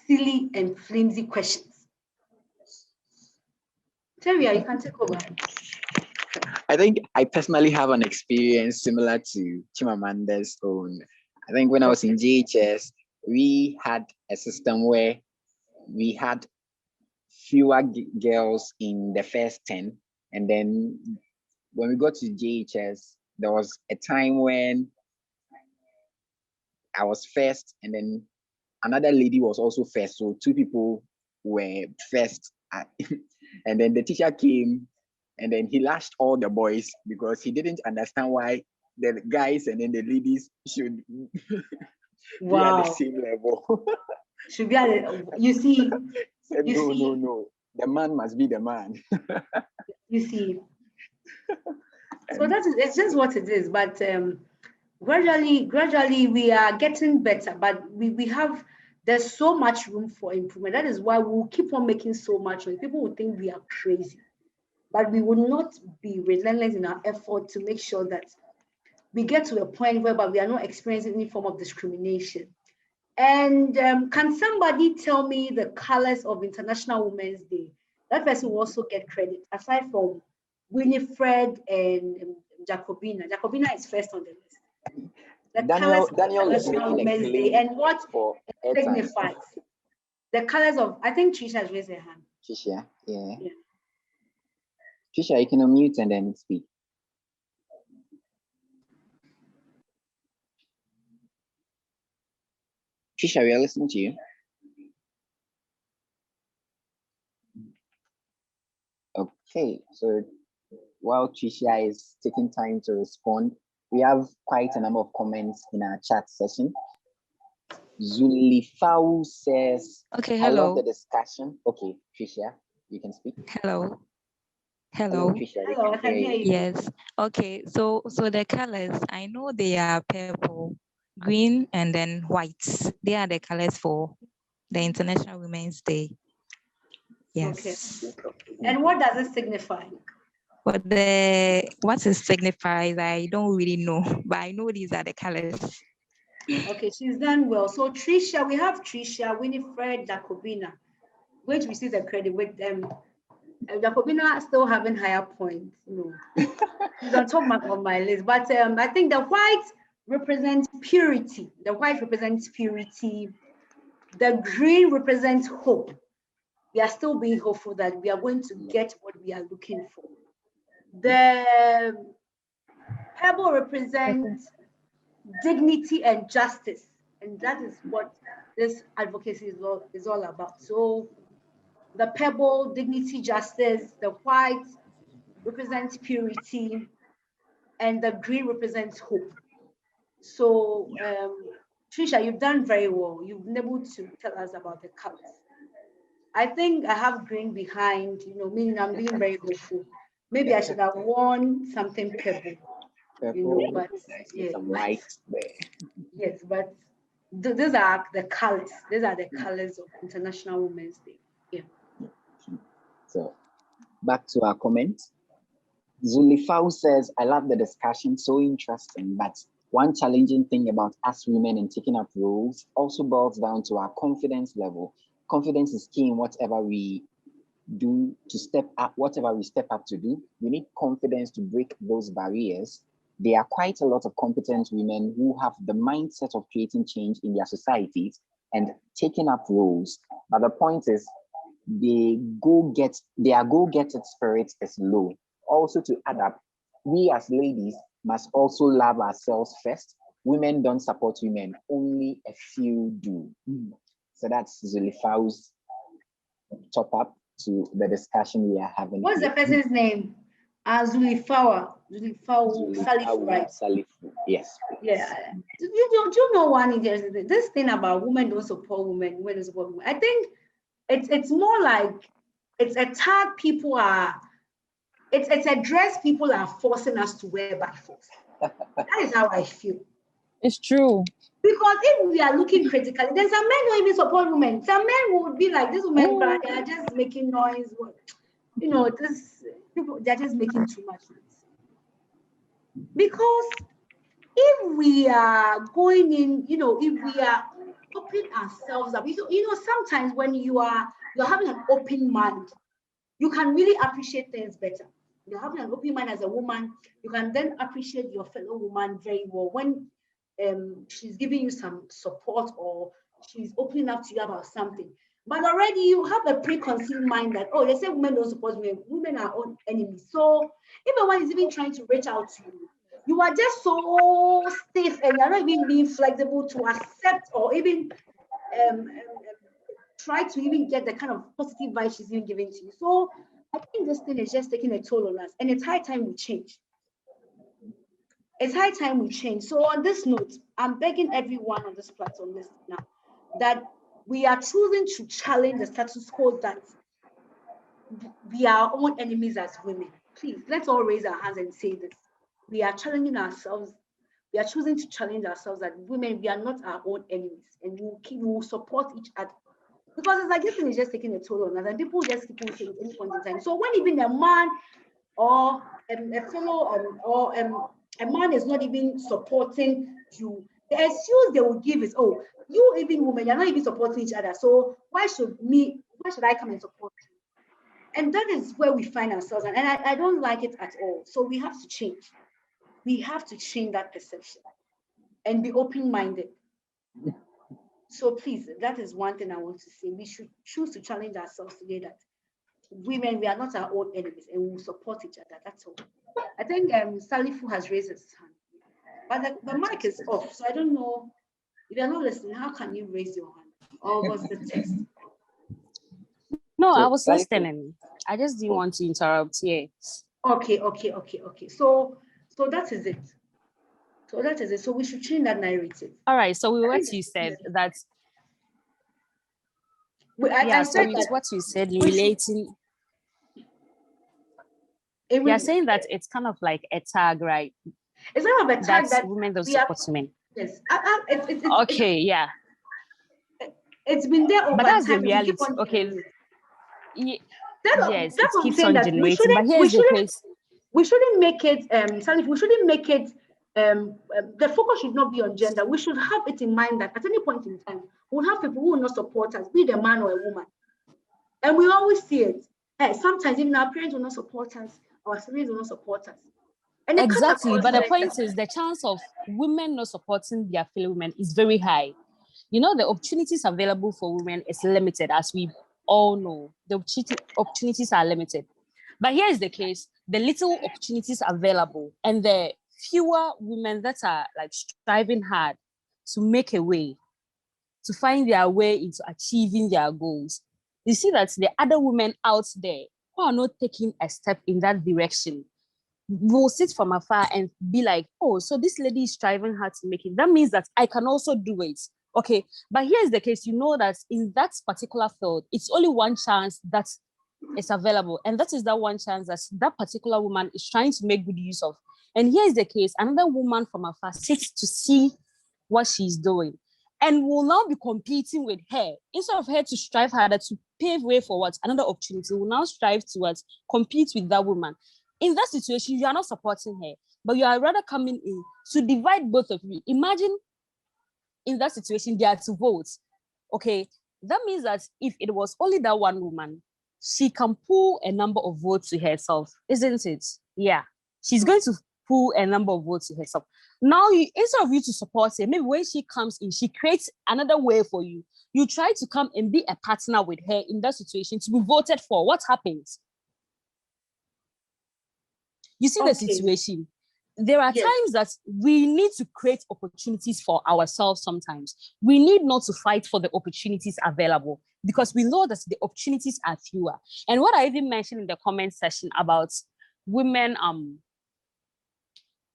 S3: silly and flimsy questions. Terry, you can take over.
S2: I think I personally have an experience similar to Chimamanda's own. I think when I was in GHS, we had a system where we had fewer girls in the first 10. And then when we got to GHS, there was a time when I was first, and then another lady was also first. So two people were first. And then the teacher came, and then he lashed all the boys because he didn't understand why the guys and then the ladies should be at the same level.
S3: Should be you see.
S2: Said, no. The man must be the man.
S3: You see. So it's just what it is. But gradually we are getting better. But there's so much room for improvement. That is why we'll keep on making so much noise. People will think we are crazy. But we will not be relentless in our effort to make sure that we get to a point whereby we are not experiencing any form of discrimination. And can somebody tell me the colors of International Women's Day? That person will also get credit, aside from Winifred and Jacobina. Jacobina is first on the list. The
S2: Daniel is
S3: International
S2: making
S3: Women's Day and what it signifies. The colors of, I think Tricia has raised her hand.
S2: Tricia, yeah. Tricia, you can unmute and then speak. Tricia, we are listening to you. Okay, so while Tricia is taking time to respond, we have quite a number of comments in our chat session. Zulifau says,
S8: okay,
S2: hello. I love
S8: hello.
S2: the discussion. Okay, Tricia, you can speak.
S8: Hello.
S2: Hello, Tricia.
S3: Hello, I can hear you.
S8: Yes. Okay, so the colors, I know they are purple, green, and then white. They are the colors for the International Women's Day. Yes.
S3: Okay. And what does it signify?
S8: But what it signifies, I don't really know, but I know these are the colors.
S3: Okay, she's done well. So Tricia, we have Tricia, Winifred, Jacobina, which receives the credit with them. Jacobina still having higher points. No, she's on top of my list. But I think the white represents purity. The white represents purity. The green represents hope. We are still being hopeful that we are going to get what we are looking for. The purple represents dignity and justice, and that is what this advocacy is all about. So the purple, dignity, justice, the white represents purity, and the green represents hope. So Tricia, you've done very well. You've been able to tell us about the colors. I think I have green behind, meaning I'm being very hopeful. Maybe I should have worn something purple. But yes,
S2: some white there.
S3: Yes, but these are the colors. These are the colors of International Women's Day. Yeah.
S2: So back to our comment. Zulifau says, I love the discussion, so interesting, but one challenging thing about us women in taking up roles also boils down to our confidence level. Confidence is key in whatever we do to step up, whatever we step up to do. We need confidence to break those barriers. There are quite a lot of competent women who have the mindset of creating change in their societies and taking up roles. But the point is, their go-getter spirit is low. Also, to add up, we as ladies must also love ourselves first. Women don't support women, only a few do. So that's Zulifau's top up to the discussion we are having.
S3: What's
S2: here.
S3: the person's name? Zulifau Salifu, right?
S2: Salifu, yes.
S3: Yeah. Do you know one interesting thing? This thing about women don't support women, women don't support women. I think it's more like it's a tag people are, it's a dress people are forcing us to wear by force. That is how I feel.
S5: It's true.
S3: Because if we are looking critically, then some men don't even support women. Some men would be like, this women, they are just making noise. You know, this people, they're just making too much noise. Because if we are going in, you know, if we are opening ourselves up, you know, sometimes when you're having an open mind, you can really appreciate things better. You're having an open mind as a woman, you can then appreciate your fellow woman very well when she's giving you some support or she's opening up to you about something. But already you have a preconceived mind that, oh, they say women don't support women, women are own enemies. So if a one is even trying to reach out to you, you are just so stiff and you're not even being flexible to accept or even try to even get the kind of positive vibe she's even giving to you. So I think this thing is just taking a toll on us, and it's high time we change. It's high time we change. So on this note, I'm begging everyone on this platform listening now that we are choosing to challenge the status quo that we are our own enemies as women. Please, let's all raise our hands and say this. We are challenging ourselves. We are choosing to challenge ourselves that women, we are not our own enemies, and we will support each other. Because it's like this thing is just taking a toll on us, and people just keep on saying at any point in time. So when even a man or a fellow or a man is not even supporting you, the excuse they will give is, oh, you even women, you're not even supporting each other. So why should I come and support you? And that is where we find ourselves. And I don't like it at all. So we have to change. We have to change that perception and be open-minded. So please, that is one thing I want to say. We should choose to challenge ourselves today that women, we are not our own enemies and we will support each other. That's all. I think Salifu has raised his hand. But the mic is off, so I don't know. If you're not listening, how can you raise your hand? Or was the text?
S9: No,
S2: So,
S9: I was
S2: Salifu.
S9: listening. I just didn't want to interrupt. Yeah.
S3: Okay. So that is it. So we should change that narrative.
S9: All right. So with what you said, that
S3: I
S9: so
S3: said
S9: with
S3: that
S9: what you said, relating, you're saying that it's kind of like a tag, right?
S3: It's kind of a tag that
S9: women don't
S3: we are,
S9: support women.
S3: yes.
S9: Okay, yeah.
S3: It's been there over
S9: But that's the
S3: time.
S9: reality.
S3: We keep on
S9: Okay.
S3: doing it.
S9: Yes, it
S3: That's what I'm
S9: keeps
S3: saying,
S9: on
S3: that
S9: generating. But here's the case.
S3: we shouldn't make it the focus should not be on gender. We should have it in mind that at any point in time, we'll have people who will not support us, be it a man or a woman. And we always see it. Hey, sometimes even our parents will not support us, our siblings will not support us. And
S9: Exactly. But the point is, the chance of women not supporting their fellow women is very high. You know, the opportunities available for women is limited, as we all know. The opportunities are limited. But here is the case: the little opportunities available and the fewer women that are like striving hard to make a way, to find their way into achieving their goals. You see that the other women out there who are not taking a step in that direction will sit from afar and be like, oh, so this lady is striving hard to make it. That means that I can also do it. Okay, but here's the case. You know that in that particular field, it's only one chance that is available. And that is that one chance that that particular woman is trying to make good use of. And here's the case. Another woman from afar sits to see what she's doing. and will now be competing with her. Instead of her to strive harder to pave way for what? Another opportunity, will now strive towards compete with that woman. In that situation, you are not supporting her, but you are rather coming in to divide both of you. Imagine in that situation, they are to vote. Okay, that means that if it was only that one woman, she can pull a number of votes to herself, isn't it? Yeah, she's going to pull a number of votes to herself. Now, instead of you to support her, maybe when she comes in, she creates another way for you. You try to come and be a partner with her in that situation to be voted for. What happens? You see the situation. There are times that we need to create opportunities for ourselves sometimes. We need not to fight for the opportunities available because we know that the opportunities are fewer. And what I even mentioned in the comment section about women,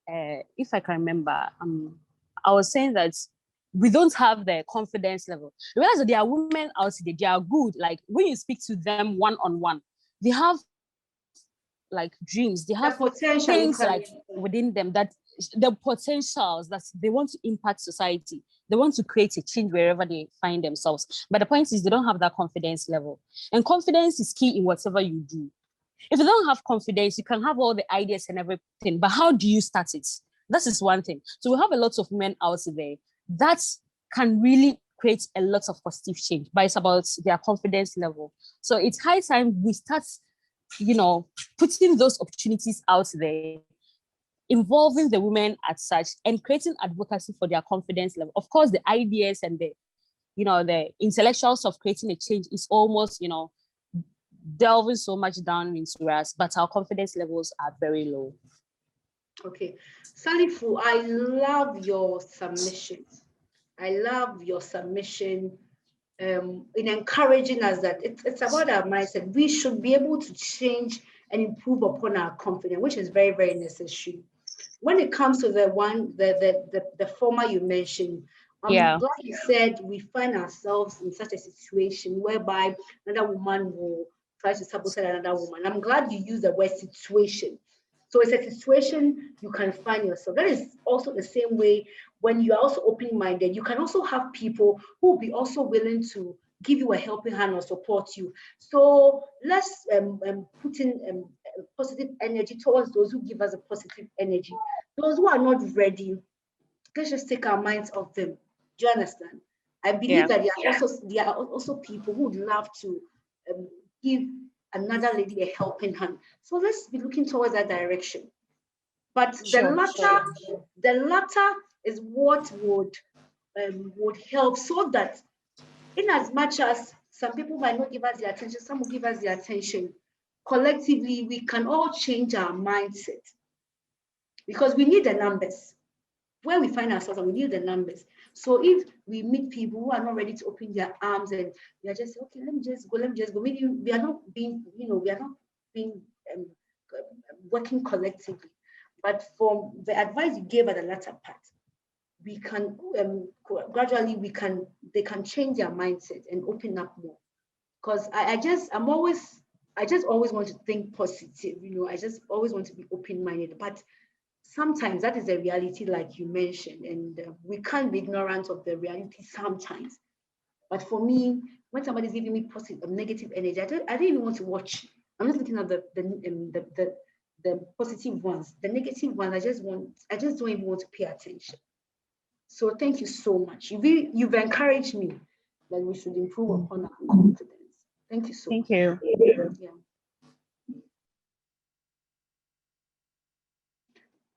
S9: if I can remember, I was saying that we don't have the confidence level. Realize that there are women out there, they are good. Like when you speak to them one-on-one, they have like dreams, they have things like within them that the potentials that they want to impact society. They want to create a change wherever they find themselves. But the point is they don't have that confidence level. And confidence is key in whatever you do. If you don't have confidence, you can have all the ideas and everything, but how do you start it? That is one thing. So we have a lot of women out there that can really create a lot of positive change, but it's about their confidence level. So it's high time we start, putting those opportunities out there, involving the women as such, and creating advocacy for their confidence level. Of course, the ideas and the intellectuals of creating a change is almost, delving so much down into us, but our confidence levels are very low.
S3: Okay. Salifu, I love your submission. I love your submission in encouraging us that it's about our mindset. We should be able to change and improve upon our confidence, which is very, very necessary. When it comes to the former you mentioned, I'm glad you said we find ourselves in such a situation whereby another woman will try to sabotage another woman. I'm glad you used the word situation. So it's a situation you can find yourself. That is also the same way when you are also open-minded. You can also have people who will be also willing to give you a helping hand or support you. So let's put in positive energy towards those who give us a positive energy. Those who are not ready, let's just take our minds off them. Do you understand? I believe that there are also people who would love to give another lady a helping hand. So let's be looking towards that direction. But the latter is what would help, so that in as much as some people might not give us the attention, some will give us the attention, collectively, we can all change our mindset because we need the numbers. Where we find ourselves, and we need the numbers. So if we meet people who are not ready to open their arms and they are just okay, let me just go. Maybe we are not being, working collectively. But from the advice you gave at the latter part, we can gradually they can change their mindset and open up more. Because I just always want to think positive. I just always want to be open-minded, but sometimes that is a reality, like you mentioned, and we can't be ignorant of the reality sometimes. But for me, when somebody's giving me positive, negative energy, I don't even want to watch. I'm just looking at the positive ones. The negative ones, I just don't even want to pay attention. So thank you so much. You've encouraged me that we should improve upon our confidence. Thank you so much.
S9: Thank you.
S3: Yeah.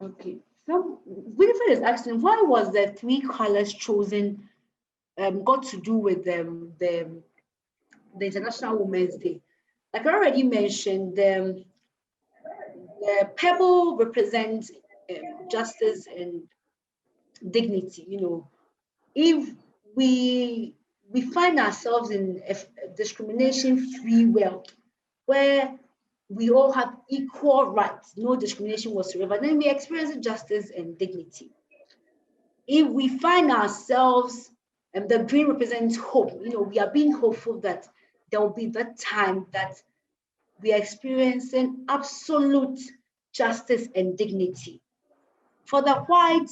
S3: Okay, so Winifred is asking, why was the 3 colors chosen got to do with the International Women's Day? Like I already mentioned, the pebble represents justice and dignity. If we find ourselves in a discrimination-free world where we all have equal rights, no discrimination whatsoever, then we experience justice and dignity. If we find ourselves, and the green represents hope, we are being hopeful that there will be that time that we are experiencing absolute justice and dignity. For the white,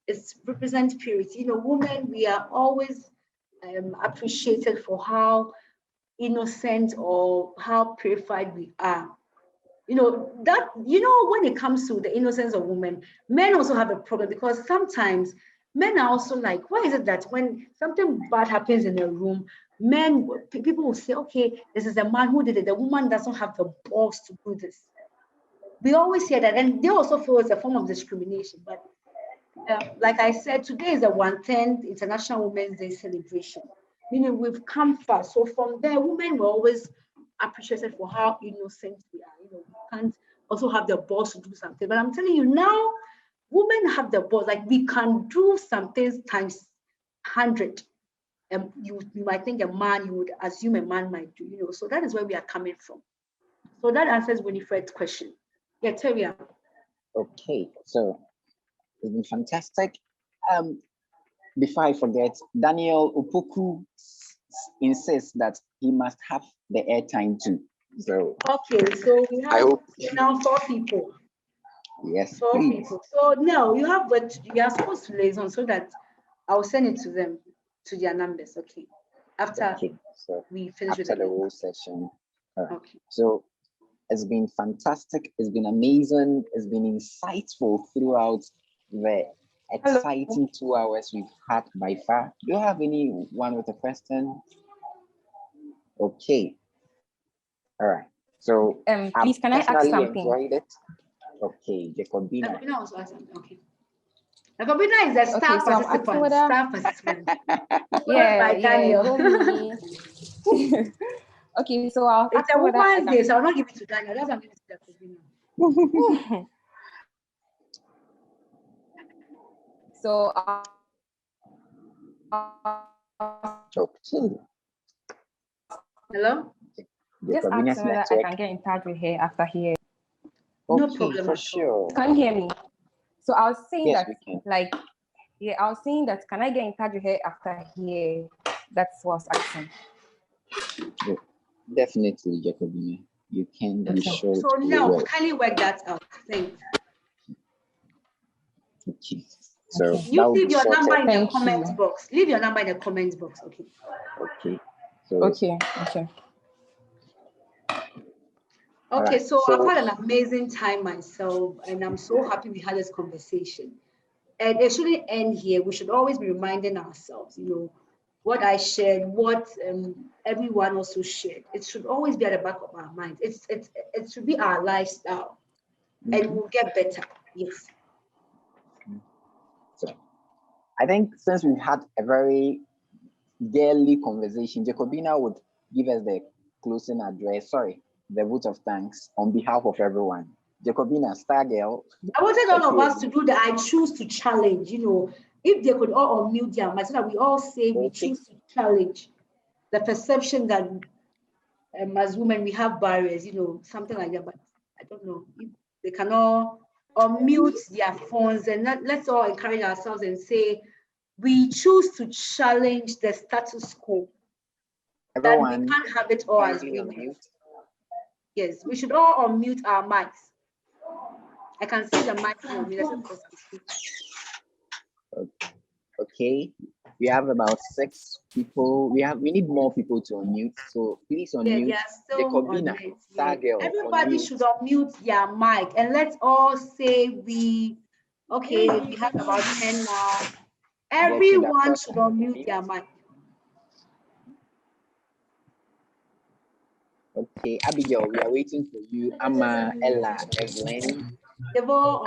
S3: it represents purity. Women, we are always appreciated for how innocent or how purified we are. When it comes to the innocence of women, men also have a problem, because sometimes men are also like, why is it that when something bad happens in a room, people will say, okay, this is a man who did it. The woman doesn't have the balls to do this. We always hear that, and they also feel it's a form of discrimination. But like I said, today is the 110th International Women's Day celebration, meaning we've come far. So from there, women were always appreciated for how innocent we are. We can't also have the balls to do something. But I'm telling you now, women have the balls. Like, we can do some things times 100. You might think a man, you would assume a man might do. So that is where we are coming from. So that answers Winifred's question. Yeah, Teria.
S2: Okay, so it's been fantastic. Before I forget, Daniel Opoku insists that he must have the airtime too. So
S3: okay, so we have now 4 people.
S2: Yes,
S3: 4
S2: please.
S3: people. So now you have, but you are supposed to liaison so that I'll send it to them, to their numbers. Okay. After
S2: so
S3: we finish
S2: after
S3: with
S2: the whole session. All right.
S3: Okay.
S2: So it's been fantastic. It's been amazing. It's been insightful throughout the exciting 2 hours we've had by far. Do you have anyone with a question? Okay. All right. So
S5: please, can I ask something?
S2: Enjoyed it. Okay, Jacobina.
S3: Jacobina also asked something. Okay. Jacobina is a staff participant. Staff participant.
S5: Yeah,
S3: by Daniel.
S5: Okay, so I'll
S3: it's a woman's day, so I'll not give it to Daniel. That's what I'm giving it to Jacobina.
S5: So
S2: okay.
S3: Hello?
S5: Just ask her whether I can get in touch with her after here.
S3: No problem
S2: for sure.
S5: Can you hear me? So I was saying
S2: yes,
S5: that, I was saying that, can I get in touch with her after here? That's what I was asking.
S2: Yeah, definitely, Jacobina. You can be sure.
S3: So now, kindly work that out. Thanks.
S2: Okay. So
S3: you leave your number in the comment box. Leave your number in the comment box. Okay.
S2: Okay. So,
S5: okay.
S3: Okay, right. So I've had an amazing time myself, and I'm so happy we had this conversation. And it shouldn't end here. We should always be reminding ourselves, what I shared, what everyone also shared. It should always be at the back of our minds. It should be our lifestyle, and we'll get better. Yes.
S2: So I think since we've had a very girly conversation, Jacobina would give us the closing address. The vote of thanks on behalf of everyone. Jacobina, star girl.
S3: I wanted all of us to do the I choose to challenge. If they could all unmute their mic so that we all say we choose to challenge the perception that as women we have barriers, something like that. But I don't know if they can all unmute their phones, and let's all encourage ourselves and say we choose to challenge the status quo.
S2: Everyone,
S3: that we can't have it all as women. Yes, we should all unmute our mics. I can see the mic on me.
S2: Okay, we have about 6 people. We need more people to unmute. So please unmute. Jacobina,
S3: everybody should unmute their mic, and let's all say we have about 10 now. Everyone should unmute their mic.
S2: Okay, Abigail, we are waiting for you. Amma, Ella, Evelyn,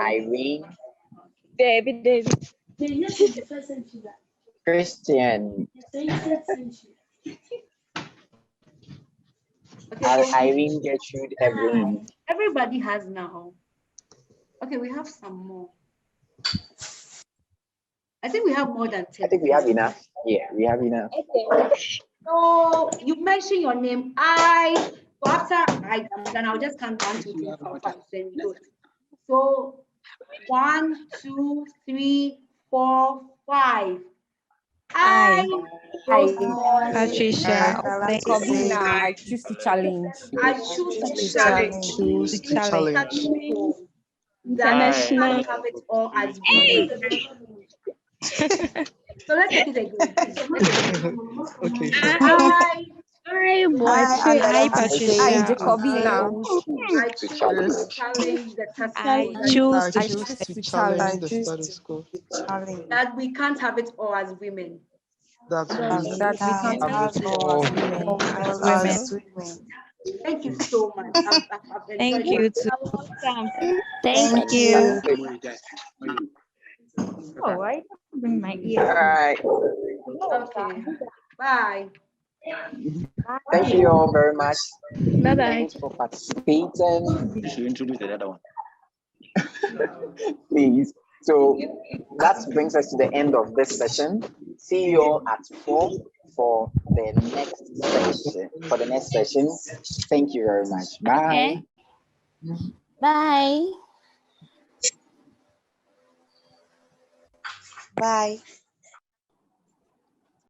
S2: Irene,
S6: David.
S2: Christian, Irene, Gertrude, Evelyn.
S3: Everybody has now. Okay, we have some more. I think we have more than 10.
S2: I think we have enough. Yeah, we have enough.
S3: So you mentioned your name. After then I'll just count 1, 2, 3, 4, 5, then we go. So 1, 2, 3, 4, 5.
S8: Patricia.
S5: I choose to challenge.
S3: I choose to challenge. That I can't have it all as women. So let's take it again.
S10: Okay.
S3: I
S6: Hi,
S8: Hi,
S5: Hi,
S8: Patricia.
S5: Jacobina.
S3: choose to challenge the status
S8: I
S3: quo
S8: choose
S10: I
S8: to
S10: choose to challenge the status quo.
S8: challenge
S3: that we can't have it all as women.
S10: That we
S5: That we can't
S10: have
S5: have
S10: it
S5: it all
S10: all
S5: as women.
S10: as
S8: women.
S3: Thank you so much. I've enjoyed
S8: Thank you
S3: it.
S8: too.
S6: thank
S8: Thank you.
S6: Oh, I bring my
S2: All
S6: ear.
S2: right.
S3: Okay. Bye.
S2: Thank you all very much.
S6: Bye bye.
S2: Thanks for participating.
S4: You should introduce the other one.
S2: Please. So that brings us to the end of this session. See you all at 4 for the next session. Thank you very much. Bye.
S6: Bye.
S8: Bye.